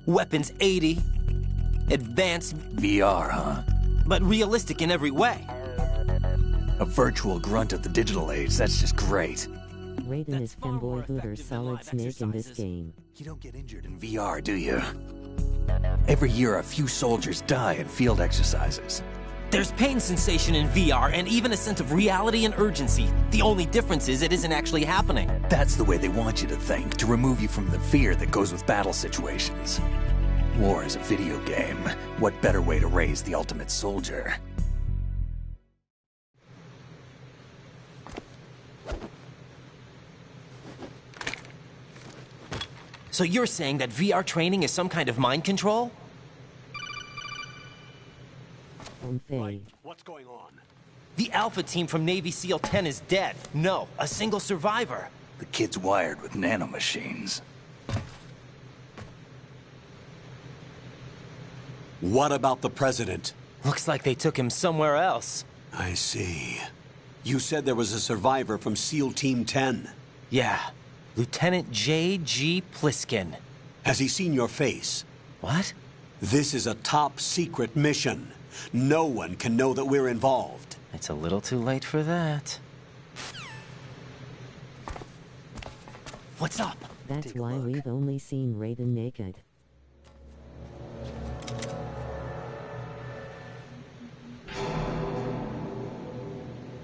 H: weapons 80, advanced...
F: VR, huh?
H: But realistic in every way.
F: A virtual grunt of the digital age, that's just great.
N: Raiden is Femboy Hooter's Solid Snake in this game.
F: You don't get injured in VR, do you? Every year a few soldiers die in field exercises.
H: There's pain sensation in VR and even a sense of reality and urgency. The only difference is it isn't actually happening.
F: That's the way they want you to think, to remove you from the fear that goes with battle situations. War is a video game. What better way to raise the ultimate soldier?
H: So you're saying that VR training is some kind of mind control?
G: What's going on?
H: The Alpha team from Navy SEAL 10 is dead. No, a single survivor.
F: The kid's wired with nanomachines.
G: What about the president?
H: Looks like they took him somewhere else.
G: I see. You said there was a survivor from SEAL Team 10.
H: Yeah. Lieutenant J.G. Pliskin.
G: Has he seen your face?
H: What?
G: This is a top-secret mission. No one can know that we're involved.
H: It's a little too late for that. What's up?
N: That's why we've only seen Raiden naked.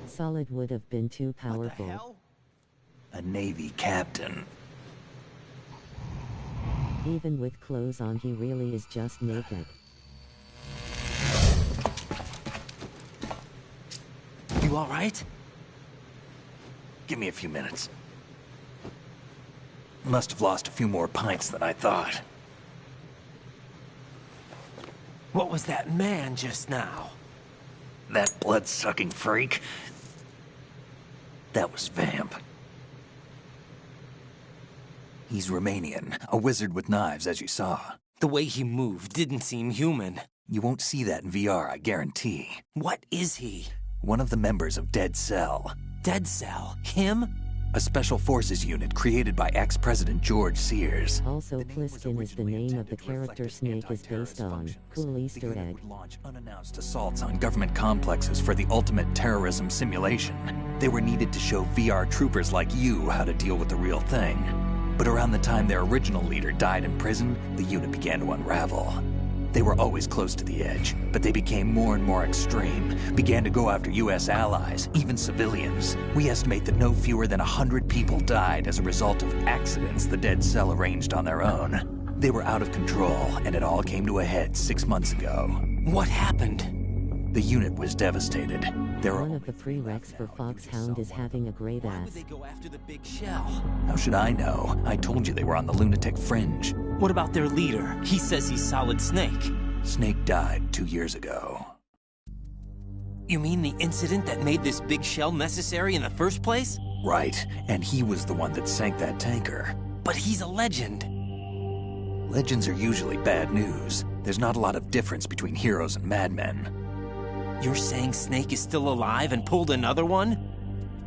N: Solid would have been too powerful.
F: A Navy captain.
N: Even with clothes on, he really is just naked.
F: You all right? Give me a few minutes. Must have lost a few more pints than I thought.
H: What was that man just now?
F: That blood-sucking freak? That was Vamp. He's Romanian, a wizard with knives, as you saw.
H: The way he moved didn't seem human.
F: You won't see that in VR, I guarantee.
H: What is he?
F: One of the members of Dead Cell.
H: Dead Cell? Him?
F: A special forces unit created by ex-President George Sears.
N: Also, Pliskin is the name of the character Snake is based on. Cool Easter egg.
F: Would launch unannounced assaults on government complexes for the ultimate terrorism simulation. They were needed to show VR troopers like you how to deal with the real thing. But around the time their original leader died in prison, the unit began to unravel. They were always close to the edge, but they became more and more extreme, began to go after U.S. allies, even civilians. We estimate that no fewer than 100 people died as a result of accidents the Dead Cell arranged on their own. They were out of control, and it all came to a head 6 months ago.
H: What happened?
F: The unit was devastated.
N: One of the prereqs for Foxhound is having a great ass.
H: Why would they go after the big shell?
F: How should I know? I told you they were on the lunatic fringe.
H: What about their leader? He says he's Solid Snake.
F: Snake died 2 years ago.
H: You mean the incident that made this big shell necessary in the first place?
F: Right, and he was the one that sank that tanker.
H: But he's a legend.
F: Legends are usually bad news. There's not a lot of difference between heroes and madmen.
H: You're saying Snake is still alive and pulled another one?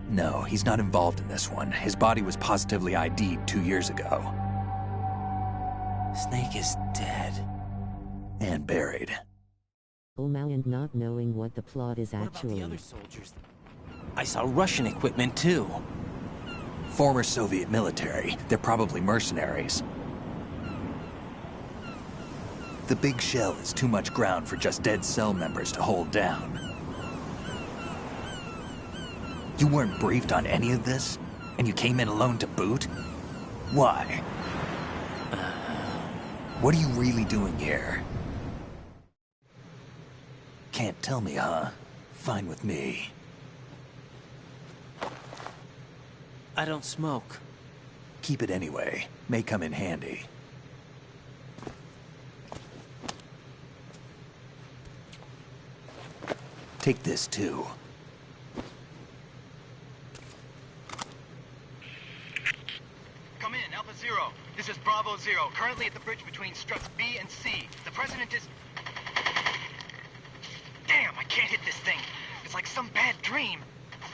F: No, he's not involved in this one. His body was positively ID'd 2 years ago.
H: Snake is dead.
F: And buried.
N: And not knowing what the plot is actually.
H: What about the other soldiers? I saw Russian equipment too.
F: Former Soviet military. They're probably mercenaries. The big shell is too much ground for just Dead Cell members to hold down. You weren't briefed on any of this? And you came in alone to boot? Why? What are you really doing here? Can't tell me, huh? Fine with me.
H: I don't smoke.
F: Keep it anyway. May come in handy. Take this, too.
O: Come in, Alpha Zero. This is Bravo Zero, currently at the bridge between struts B and C. The President is... Damn, I can't hit this thing. It's like some bad dream.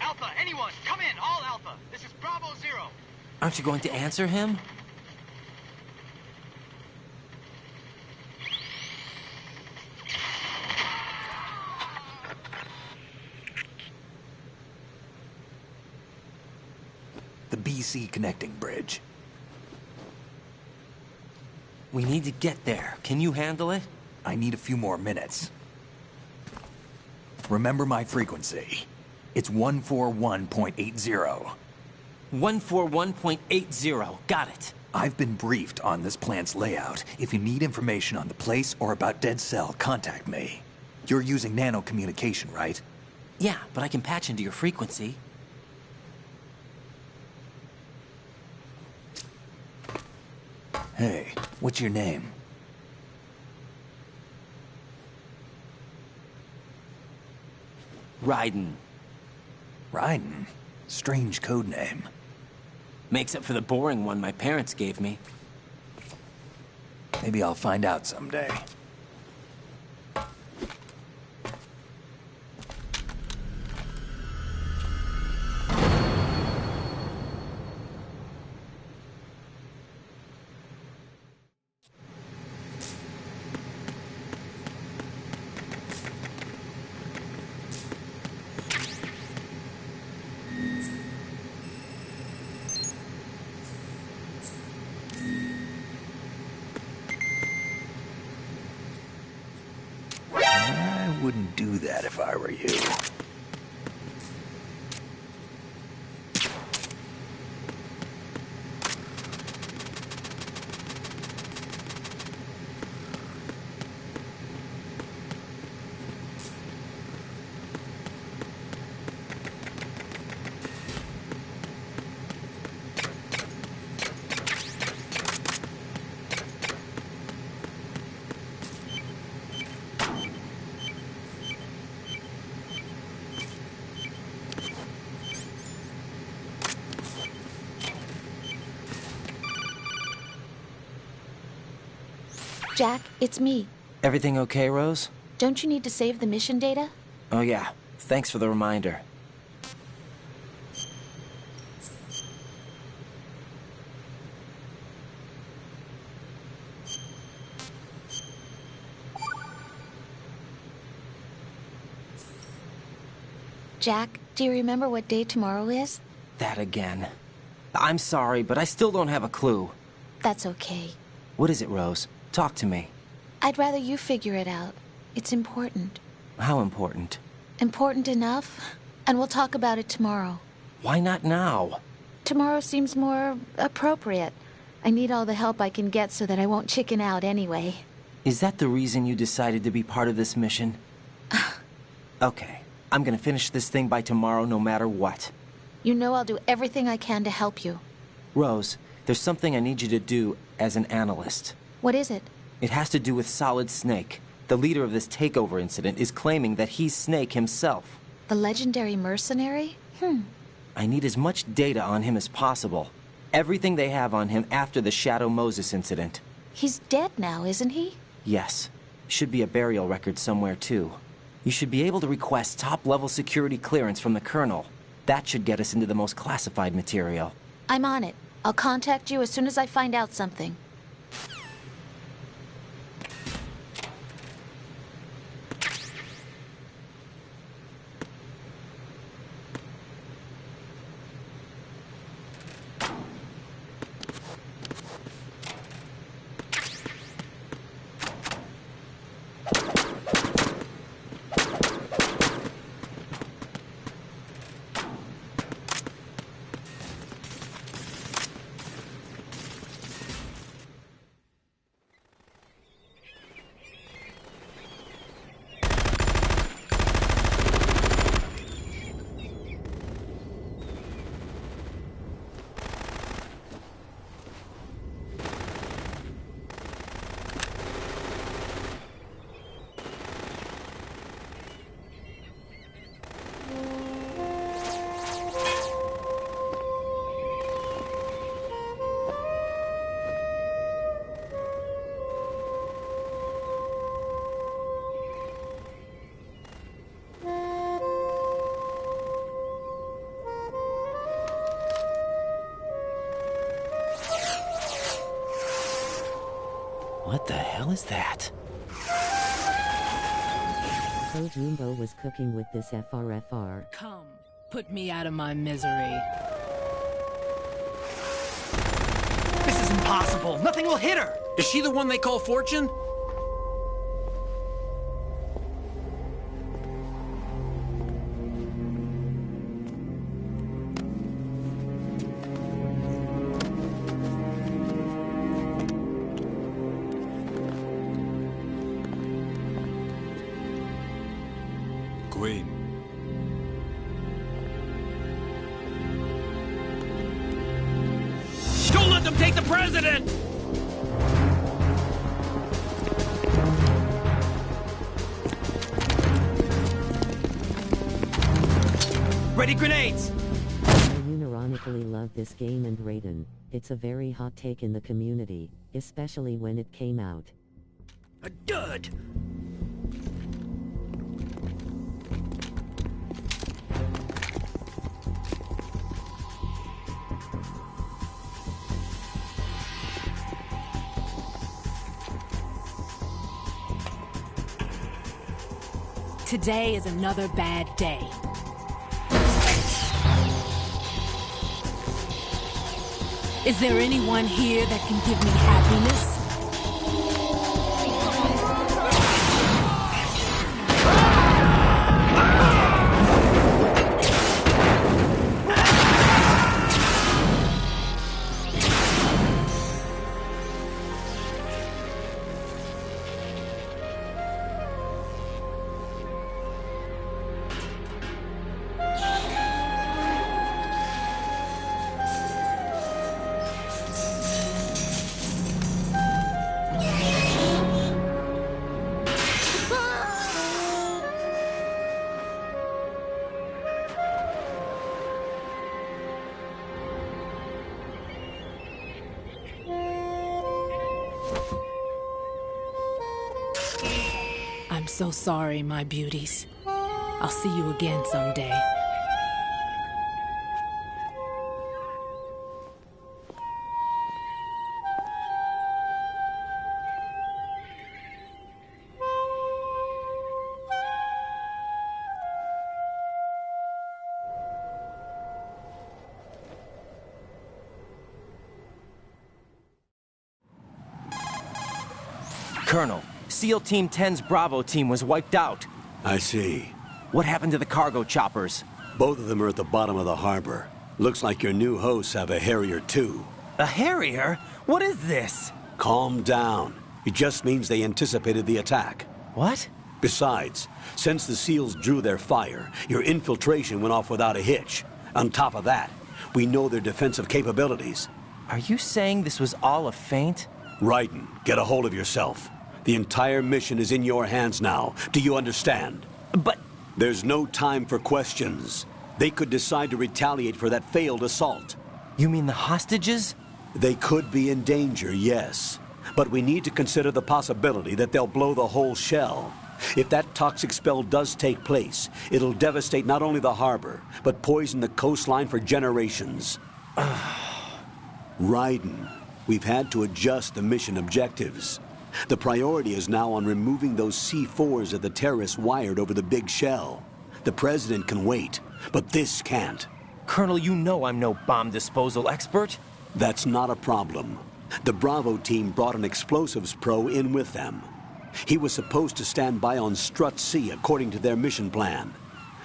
O: Alpha, anyone, come in, all Alpha. This is Bravo Zero.
H: Aren't you going to answer him?
F: The BC connecting bridge.
H: We need to get there. Can you handle it?
F: I need a few more minutes. Remember my frequency. It's 141.80.
H: 141.80. Got it.
F: I've been briefed on this plant's layout. If you need information on the place or about Dead Cell, contact me. You're using nano communication, right?
H: Yeah, but I can patch into your frequency.
F: Hey, what's your name?
H: Raiden.
F: Raiden? Strange code name.
H: Makes up for the boring one my parents gave me.
F: Maybe I'll find out someday. wouldn't do that if I were you.
M: Jack, it's me.
H: Everything okay, Rose?
M: Don't you need to save the mission data?
H: Oh yeah, thanks for the reminder.
M: Jack, do you remember what day tomorrow is?
H: That again. I'm sorry, but I still don't have a clue.
M: That's okay.
H: What is it, Rose? Talk to me.
M: I'd rather you figure it out. It's important.
H: How important?
M: Important enough? And we'll talk about it tomorrow.
H: Why not now?
M: Tomorrow seems more appropriate. I need all the help I can get so that I won't chicken out anyway.
H: Is that the reason you decided to be part of this mission? Okay. I'm gonna finish this thing by tomorrow no matter what.
M: You know I'll do everything I can to help you.
H: Rose, there's something I need you to do as an analyst.
M: What is it?
H: It has to do with Solid Snake. The leader of this takeover incident is claiming that he's Snake himself.
M: The legendary mercenary?
H: I need as much data on him as possible. Everything they have on him after the Shadow Moses incident.
M: He's dead now, isn't he?
H: Yes. Should be a burial record somewhere, too. You should be able to request top-level security clearance from the Colonel. That should get us into the most classified material.
M: I'm on it. I'll contact you as soon as I find out something.
H: What the hell is that?
N: Kozumbo was cooking with this FRFR.
R: Come, put me out of my misery.
B: This is impossible. Nothing will hit her.
E: Is she the one they call Fortune?
P: Queen.
E: Don't let them take the president! Ready grenades!
N: I unironically love this game and Raiden. It's a very hot take in the community, especially when it came out.
E: A dud!
R: Today is another bad day. Is there anyone here that can give me happiness? I'm so sorry, my beauties. I'll see you again someday.
H: Colonel, SEAL Team 10's Bravo team was wiped out.
K: I see.
H: What happened to the cargo choppers?
K: Both of them are at the bottom of the harbor. Looks like your new hosts have a Harrier too.
H: A Harrier? What is this?
K: Calm down. It just means they anticipated the attack.
H: What?
K: Besides, since the SEALs drew their fire, your infiltration went off without a hitch. On top of that, we know their defensive capabilities.
H: Are you saying this was all a feint?
K: Raiden, get a hold of yourself. The entire mission is in your hands now. Do you understand?
H: But...
K: There's no time for questions. They could decide to retaliate for that failed assault.
H: You mean the hostages?
K: They could be in danger, yes. But we need to consider the possibility that they'll blow the whole shell. If that toxic spell does take place, it'll devastate not only the harbor, but poison the coastline for generations. Raiden, we've had to adjust the mission objectives. The priority is now on removing those C4s that the terrorists wired over the big shell. The President can wait, but this can't.
H: Colonel, you know I'm no bomb disposal expert.
K: That's not a problem. The Bravo team brought an explosives pro in with them. He was supposed to stand by on Strut C according to their mission plan.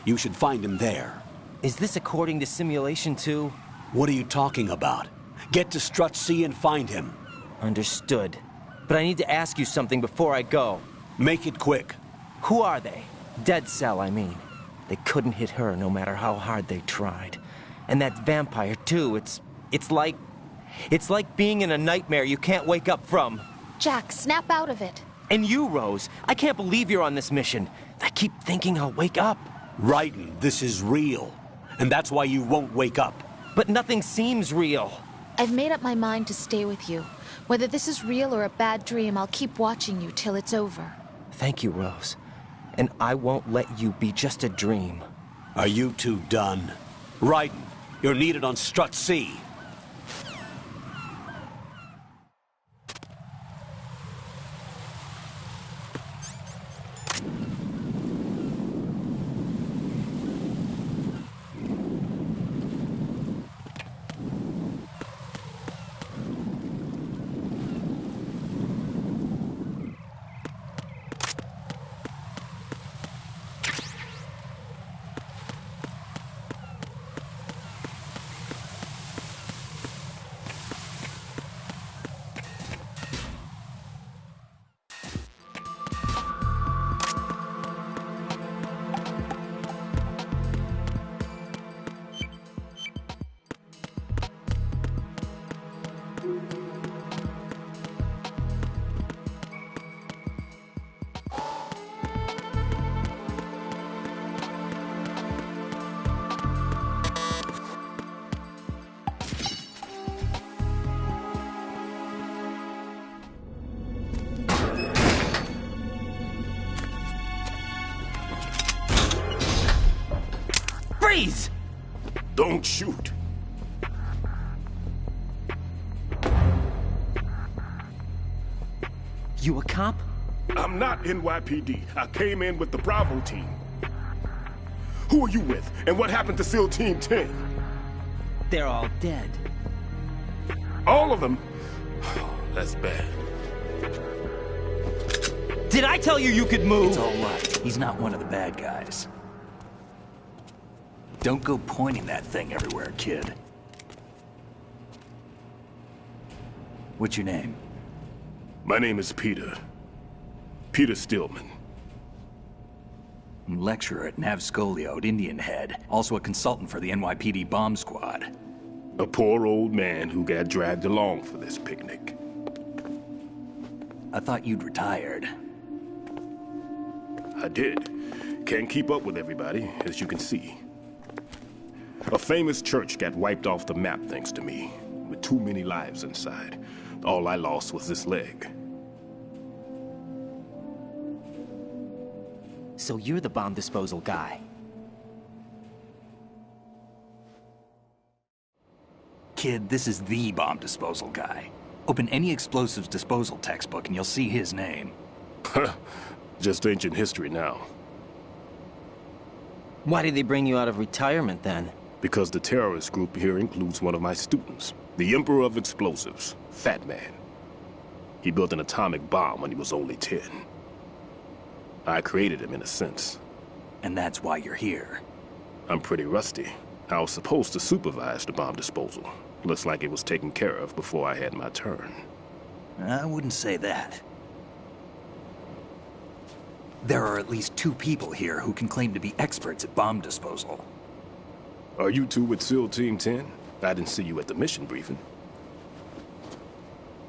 K: You should find him there.
H: Is this according to Simulation 2?
K: What are you talking about? Get to Strut C and find him.
H: Understood. But I need to ask you something before I go.
K: Make it quick.
H: Who are they? Dead Cell, I mean. They couldn't hit her no matter how hard they tried. And that vampire, too, it's like being in a nightmare you can't wake up from.
M: Jack, snap out of it.
H: And you, Rose, I can't believe you're on this mission. I keep thinking I'll wake up.
K: Raiden, this is real. And that's why you won't wake up.
H: But nothing seems real.
M: I've made up my mind to stay with you. Whether this is real or a bad dream, I'll keep watching you till it's over.
H: Thank you, Rose. And I won't let you be just a dream.
K: Are you two done? Raiden, you're needed on Strut C.
H: Freeze!
S: Don't shoot.
H: You a cop?
S: I'm not NYPD. I came in with the Bravo team. Who are you with? And what happened to SEAL Team 10?
H: They're all dead.
S: All of them? That's bad.
H: Did I tell you could move?
F: It's all right. He's not one of the bad guys. Don't go pointing that thing everywhere, kid. What's your name?
S: My name is Peter. Peter Stillman.
F: I'm lecturer at Navscolio at Indian Head. Also a consultant for the NYPD bomb squad.
S: A poor old man who got dragged along for this picnic.
F: I thought you'd retired.
S: I did. Can't keep up with everybody, as you can see. A famous church got wiped off the map thanks to me, with too many lives inside. All I lost was this leg.
H: So you're the bomb disposal guy.
F: Kid, this is the bomb disposal guy. Open any explosives disposal textbook and you'll see his name.
S: Just ancient history now.
H: Why did they bring you out of retirement then?
S: Because the terrorist group here includes one of my students, the Emperor of Explosives, Fat Man. He built an atomic bomb when he was only 10. I created him in a sense.
F: And that's why you're here.
S: I'm pretty rusty. I was supposed to supervise the bomb disposal. Looks like it was taken care of before I had my turn.
F: I wouldn't say that. There are at least 2 people here who can claim to be experts at bomb disposal.
S: Are you two with SEAL Team 10? I didn't see you at the mission briefing.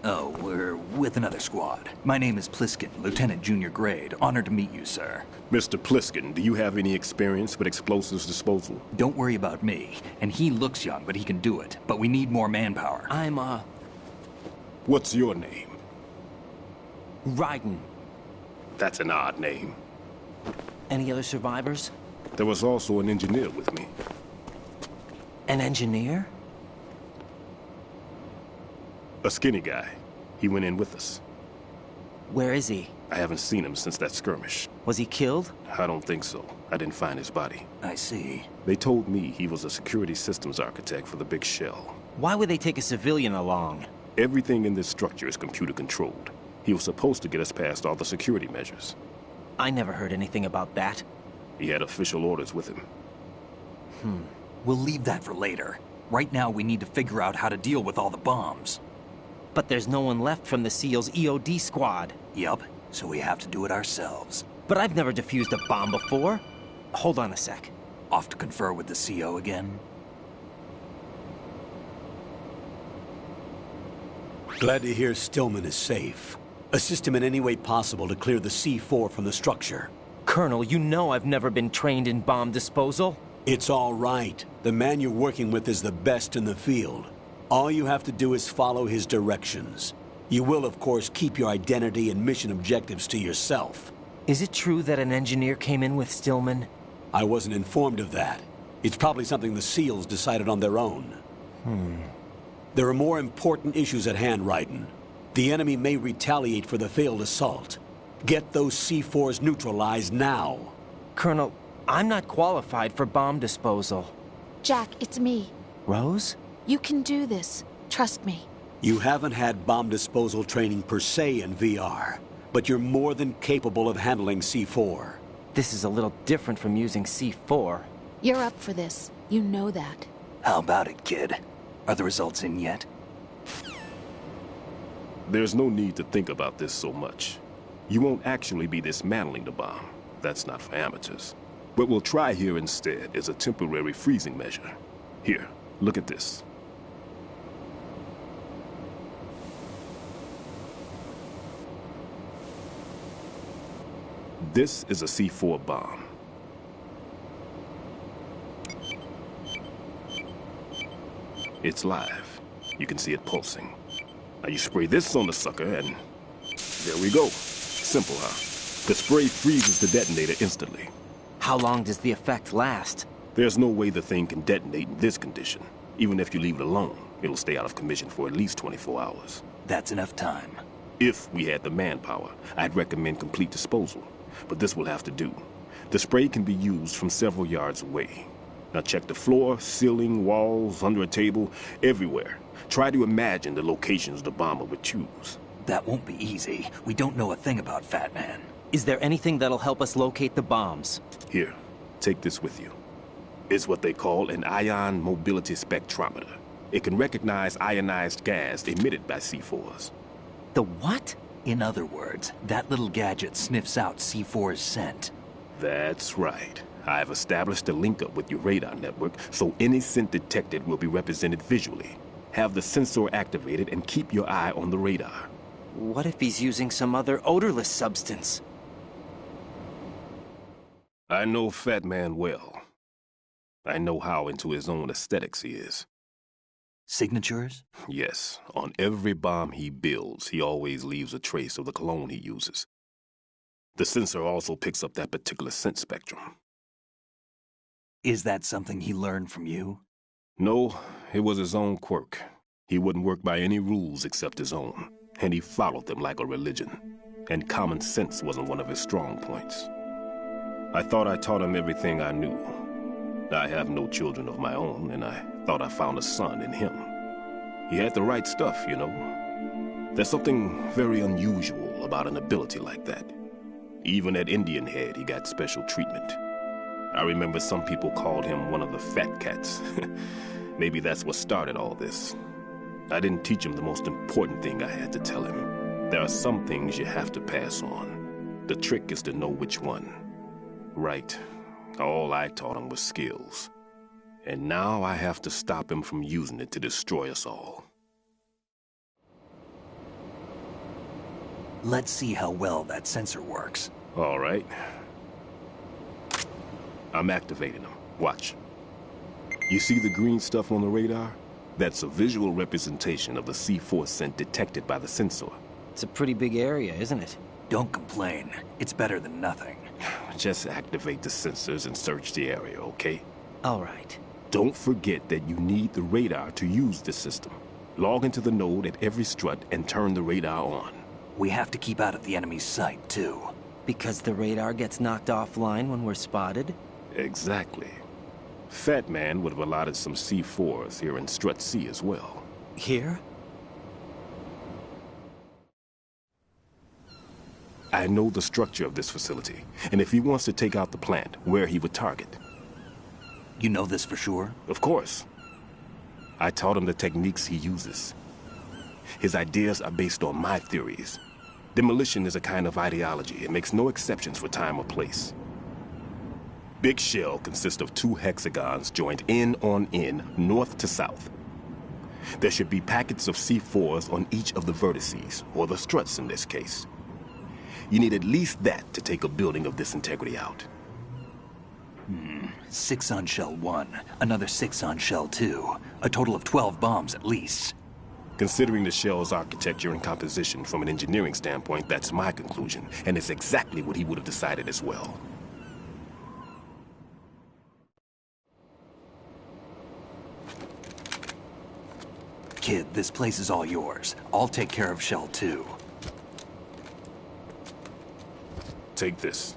F: Oh, we're with another squad. My name is Pliskin, Lieutenant Junior Grade. Honored to meet you, sir.
S: Mr. Pliskin, do you have any experience with explosives disposal?
F: Don't worry about me. And he looks young, but he can do it. But we need more manpower.
S: What's your name?
H: Raiden.
S: That's an odd name.
H: Any other survivors?
S: There was also an engineer with me.
H: An engineer?
S: A skinny guy. He went in with us.
H: Where is he?
S: I haven't seen him since that skirmish.
H: Was he killed?
S: I don't think so. I didn't find his body.
F: I see.
S: They told me he was a security systems architect for the big shell.
H: Why would they take a civilian along?
S: Everything in this structure is computer controlled. He was supposed to get us past all the security measures.
H: I never heard anything about that.
S: He had official orders with him.
F: We'll leave that for later. Right now, we need to figure out how to deal with all the bombs.
H: But there's no one left from the SEAL's EOD squad.
F: Yup, so we have to do it ourselves.
H: But I've never defused a bomb before. Hold on a sec.
F: Off to confer with the CO again?
G: Glad to hear Stillman is safe. Assist him in any way possible to clear the C4 from the structure.
H: Colonel, you know I've never been trained in bomb disposal.
G: It's all right. The man you're working with is the best in the field. All you have to do is follow his directions. You will, of course, keep your identity and mission objectives to yourself.
H: Is it true that an engineer came in with Stillman?
G: I wasn't informed of that. It's probably something the SEALs decided on their own. There are more important issues at hand, Raiden. The enemy may retaliate for the failed assault. Get those C4s neutralized now.
H: Colonel, I'm not qualified for bomb disposal.
M: Jack, it's me.
H: Rose?
M: You can do this. Trust me.
G: You haven't had bomb disposal training per se in VR, but you're more than capable of handling C4.
H: This is a little different from using C4.
M: You're up for this. You know that.
F: How about it, kid? Are the results in yet?
S: There's no need to think about this so much. You won't actually be dismantling the bomb. That's not for amateurs. What we'll try here instead is a temporary freezing measure. Here, look at this. This is a C4 bomb. It's live. You can see it pulsing. Now you spray this on the sucker and there we go. Simple, huh? The spray freezes the detonator instantly.
H: How long does the effect last?
S: There's no way the thing can detonate in this condition. Even if you leave it alone, it'll stay out of commission for at least 24 hours.
F: That's enough time.
S: If we had the manpower, I'd recommend complete disposal. But this will have to do. The spray can be used from several yards away. Now check the floor, ceiling, walls, under a table, everywhere. Try to imagine the locations the bomber would choose.
F: That won't be easy. We don't know a thing about Fat Man.
H: Is there anything that'll help us locate the bombs?
S: Here, take this with you. It's what they call an ion mobility spectrometer. It can recognize ionized gas emitted by C4s.
H: The what?
F: In other words, that little gadget sniffs out C4's scent.
S: That's right. I've established a link-up with your radar network, so any scent detected will be represented visually. Have the sensor activated and keep your eye on the radar.
H: What if he's using some other odorless substance?
S: I know Fat Man well. I know how into his own aesthetics he is.
F: Signatures?
S: Yes. On every bomb he builds, he always leaves a trace of the cologne he uses. The sensor also picks up that particular scent spectrum.
F: Is that something he learned from you?
S: No, it was his own quirk. He wouldn't work by any rules except his own, and he followed them like a religion. And common sense wasn't one of his strong points. I thought I taught him everything I knew. I have no children of my own, and I thought I found a son in him. He had the right stuff, you know. There's something very unusual about an ability like that. Even at Indian Head, he got special treatment. I remember some people called him one of the fat cats. Maybe that's what started all this. I didn't teach him the most important thing I had to tell him. There are some things you have to pass on. The trick is to know which one. Right. All I taught him was skills. And now I have to stop him from using it to destroy us all.
F: Let's see how well that sensor works.
S: All right. I'm activating them. Watch. You see the green stuff on the radar? That's a visual representation of the C4 scent detected by the sensor.
H: It's a pretty big area, isn't it?
F: Don't complain. It's better than nothing.
S: Just activate the sensors and search the area, okay?
H: All right.
S: Don't forget that you need the radar to use the system. Log into the node at every strut and turn the radar on.
F: We have to keep out of the enemy's sight, too.
H: Because the radar gets knocked offline when we're spotted?
S: Exactly. Fat Man would have allotted some C4s here in Strut C as well.
H: Here?
S: I know the structure of this facility, and if he wants to take out the plant, where he would target.
F: You know this for sure?
S: Of course. I taught him the techniques he uses. His ideas are based on my theories. Demolition is a kind of ideology. It makes no exceptions for time or place. Big Shell consists of 2 hexagons joined end on end, north to south. There should be packets of C4s on each of the vertices, or the struts in this case. You need at least that to take a building of this integrity out.
F: 6 on Shell 1, another 6 on Shell 2. A total of 12 bombs at least.
S: Considering the shell's architecture and composition from an engineering standpoint, that's my conclusion, and it's exactly what he would have decided as well.
F: Kid, this place is all yours. I'll take care of Shell 2.
S: Take this.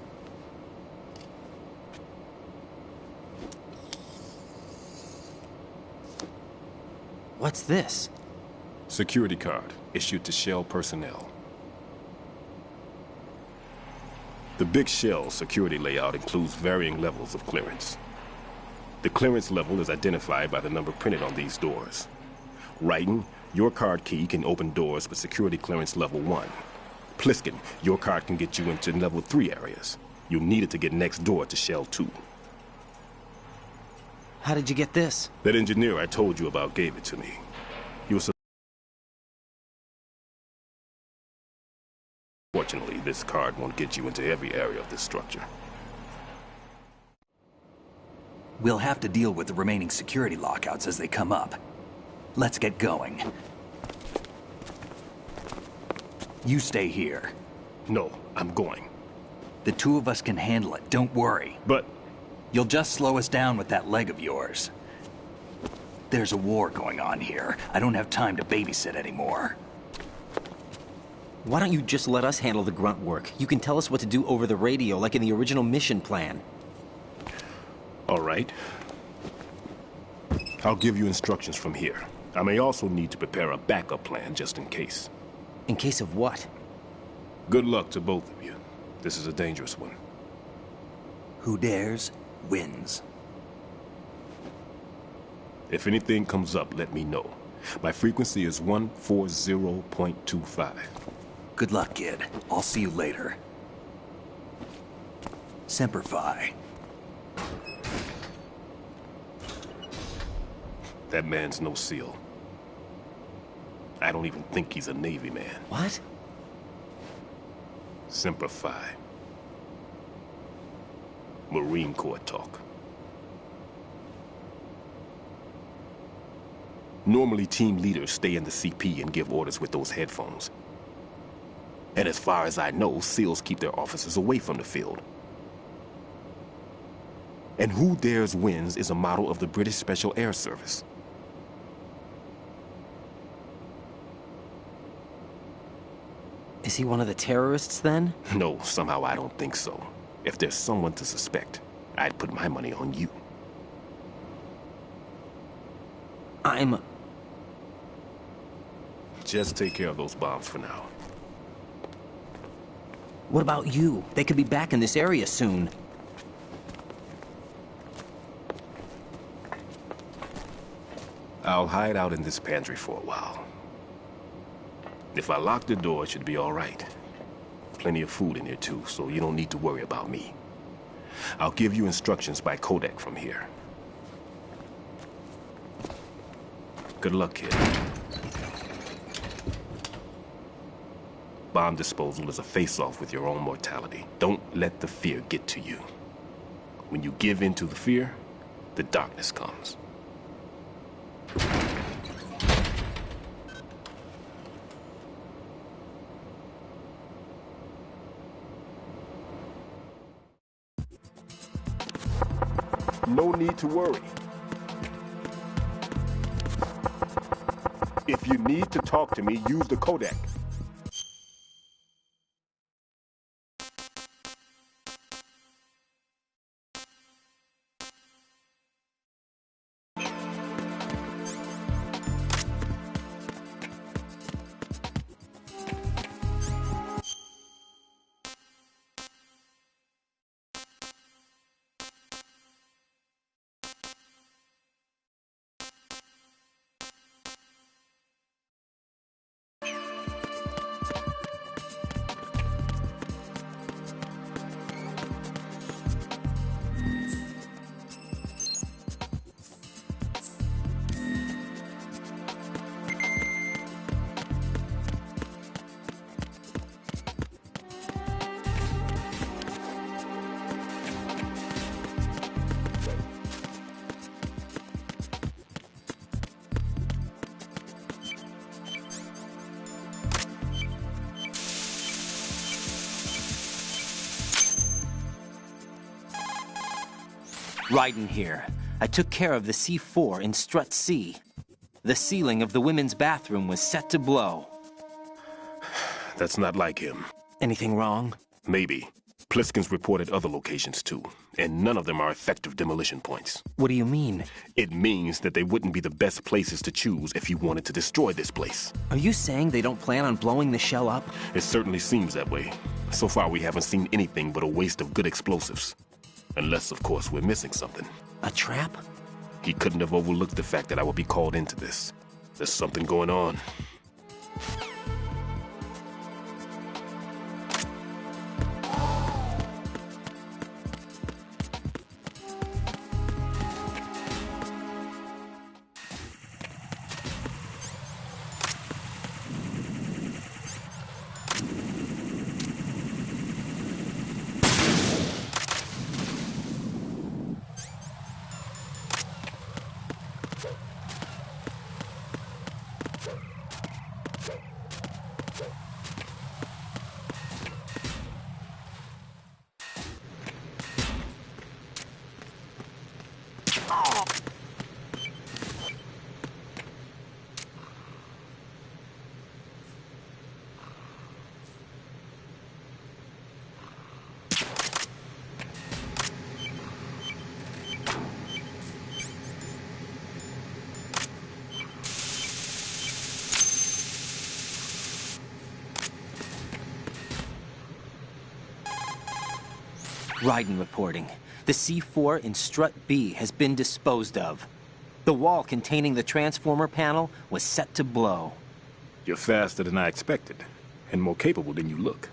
H: What's this?
S: Security card, issued to Shell personnel. The Big Shell security layout includes varying levels of clearance. The clearance level is identified by the number printed on these doors. Raiden, your card key can open doors with security clearance level 1. Pliskin, your card can get you into level 3 areas. You'll need it to get next door to Shell 2.
H: How did you get this?
S: That engineer I told you about gave it to me. He was... Fortunately, this card won't get you into every area of this structure.
F: We'll have to deal with the remaining security lockouts as they come up. Let's get going. You stay here.
S: No, I'm going.
F: The 2 of us can handle it, don't worry.
S: But...
F: You'll just slow us down with that leg of yours. There's a war going on here. I don't have time to babysit anymore.
H: Why don't you just let us handle the grunt work? You can tell us what to do over the radio, like in the original mission plan.
S: All right. I'll give you instructions from here. I may also need to prepare a backup plan just in case.
H: In case of what?
S: Good luck to both of you. This is a dangerous one.
F: Who dares, wins.
S: If anything comes up, let me know. My frequency is 140.25.
F: Good luck, kid. I'll see you later. Semper Fi.
S: That man's no SEAL. I don't even think he's a Navy man.
H: What?
S: Semper Fi. Marine Corps talk. Normally, team leaders stay in the CP and give orders with those headphones. And as far as I know, SEALs keep their officers away from the field. And Who Dares Wins is a model of the British Special Air Service.
H: Is he one of the terrorists, then?
S: No, somehow I don't think so. If there's someone to suspect, I'd put my money on you. Just take care of those bombs for now.
H: What about you? They could be back in this area soon.
S: I'll hide out in this pantry for a while. If I lock the door, it should be all right. Plenty of food in here, too, so you don't need to worry about me. I'll give you instructions by codec from here. Good luck, kid. Bomb disposal is a face-off with your own mortality. Don't let the fear get to you. When you give in to the fear, the darkness comes. No need to worry. If you need to talk to me, use the codec.
H: Raiden here. I took care of the C4 in Strut C. The ceiling of the women's bathroom was set to blow.
S: That's not like him.
H: Anything wrong?
S: Maybe. Pliskin's reported other locations too, and none of them are effective demolition points.
H: What do you mean?
S: It means that they wouldn't be the best places to choose if you wanted to destroy this place.
H: Are you saying they don't plan on blowing the shell up?
S: It certainly seems that way. So far we haven't seen anything but a waste of good explosives. Unless, of course, we're missing something.
H: A trap?
S: He couldn't have overlooked the fact that I would be called into this. There's something going on.
H: Raiden reporting. The C4 in Strut B has been disposed of. The wall containing the transformer panel was set to blow.
S: You're faster than I expected, and more capable than you look.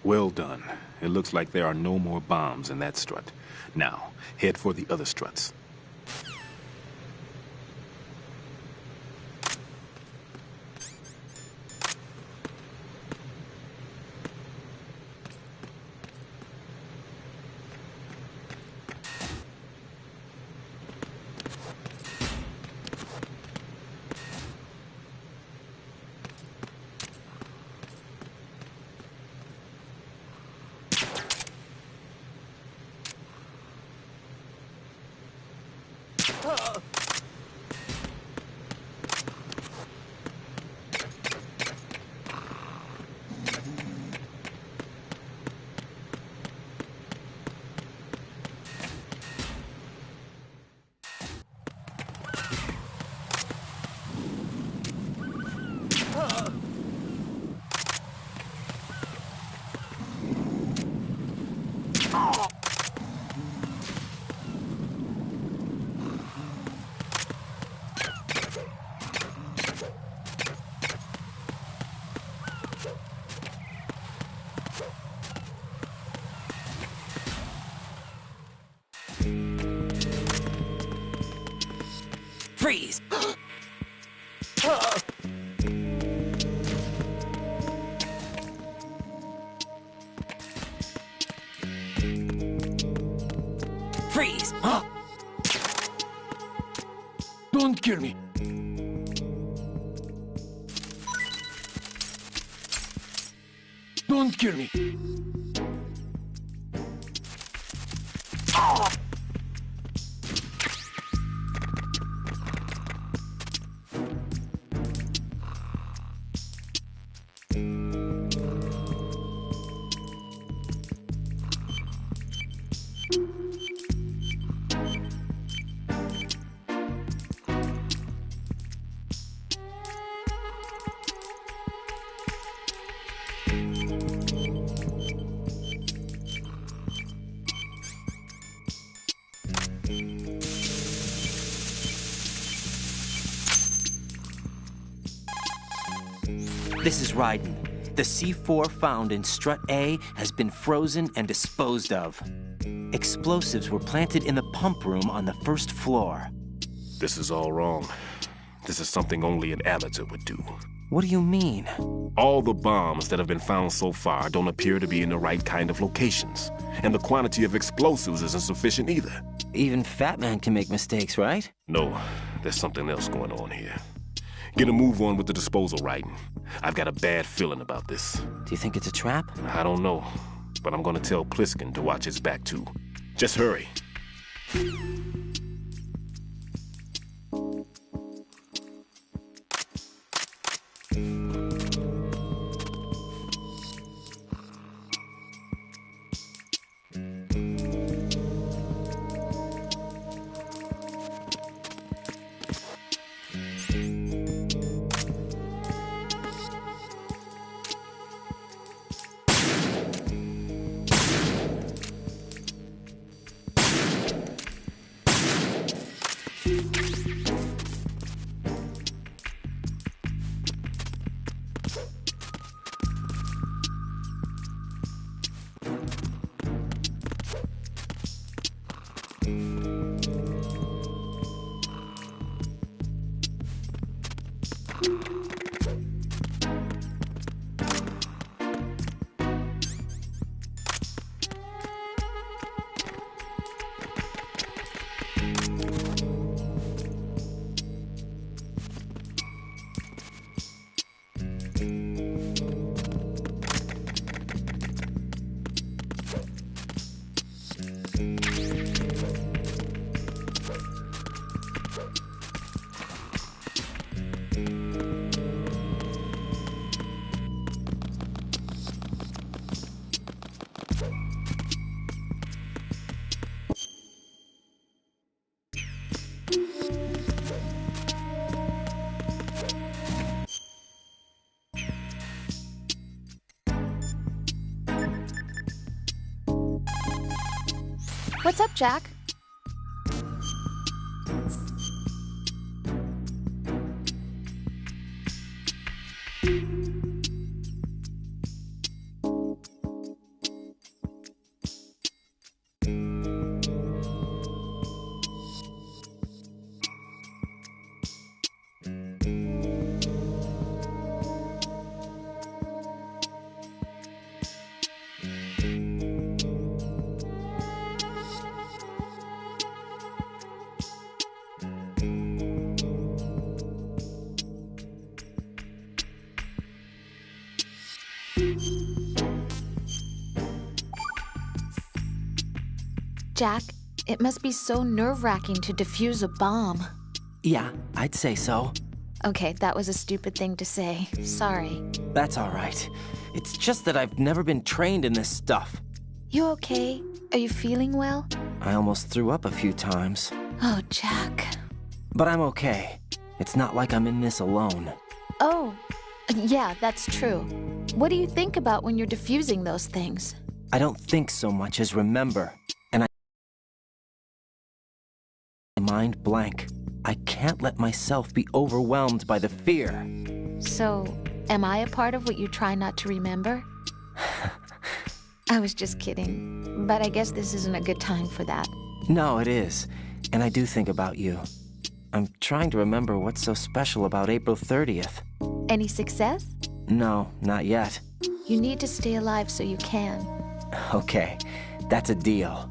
S: Well done. It looks like there are no more bombs in that strut. Now, head for the other struts.
H: Freeze! Freeze!
S: Don't kill me. Don't kill me.
H: This is Raiden. The C4 found in Strut A has been frozen and disposed of. Explosives were planted in the pump room on the first floor.
S: This is all wrong. This is something only an amateur would do.
H: What do you mean?
S: All the bombs that have been found so far don't appear to be in the right kind of locations. And the quantity of explosives isn't sufficient either.
H: Even Fat Man can make mistakes, right?
S: No, there's something else going on here. Get a move on with the disposal, Raiden. I've got a bad feeling about this.
H: Do you think it's a trap?
S: I don't know, but I'm gonna tell Pliskin to watch his back too. Just hurry.
M: What's up, Jack? Jack, it must be so nerve-wracking to defuse a bomb.
H: Yeah, I'd say so.
M: Okay, that was a stupid thing to say. Sorry.
H: That's all right. It's just that I've never been trained in this stuff.
M: You okay? Are you feeling well?
H: I almost threw up a few times.
M: Oh, Jack.
H: But I'm okay. It's not like I'm in this alone.
M: Oh, yeah, that's true. What do you think about when you're defusing those things?
H: I don't think so much as remember. And my mind blank. I can't let myself be overwhelmed by the fear.
M: So, am I a part of what you try not to remember? I was just kidding. But I guess this isn't a good time for that.
H: No, it is. And I do think about you. I'm trying to remember what's so special about April 30th.
M: Any success?
H: No, not yet.
M: You need to stay alive so you can.
H: Okay, that's a deal.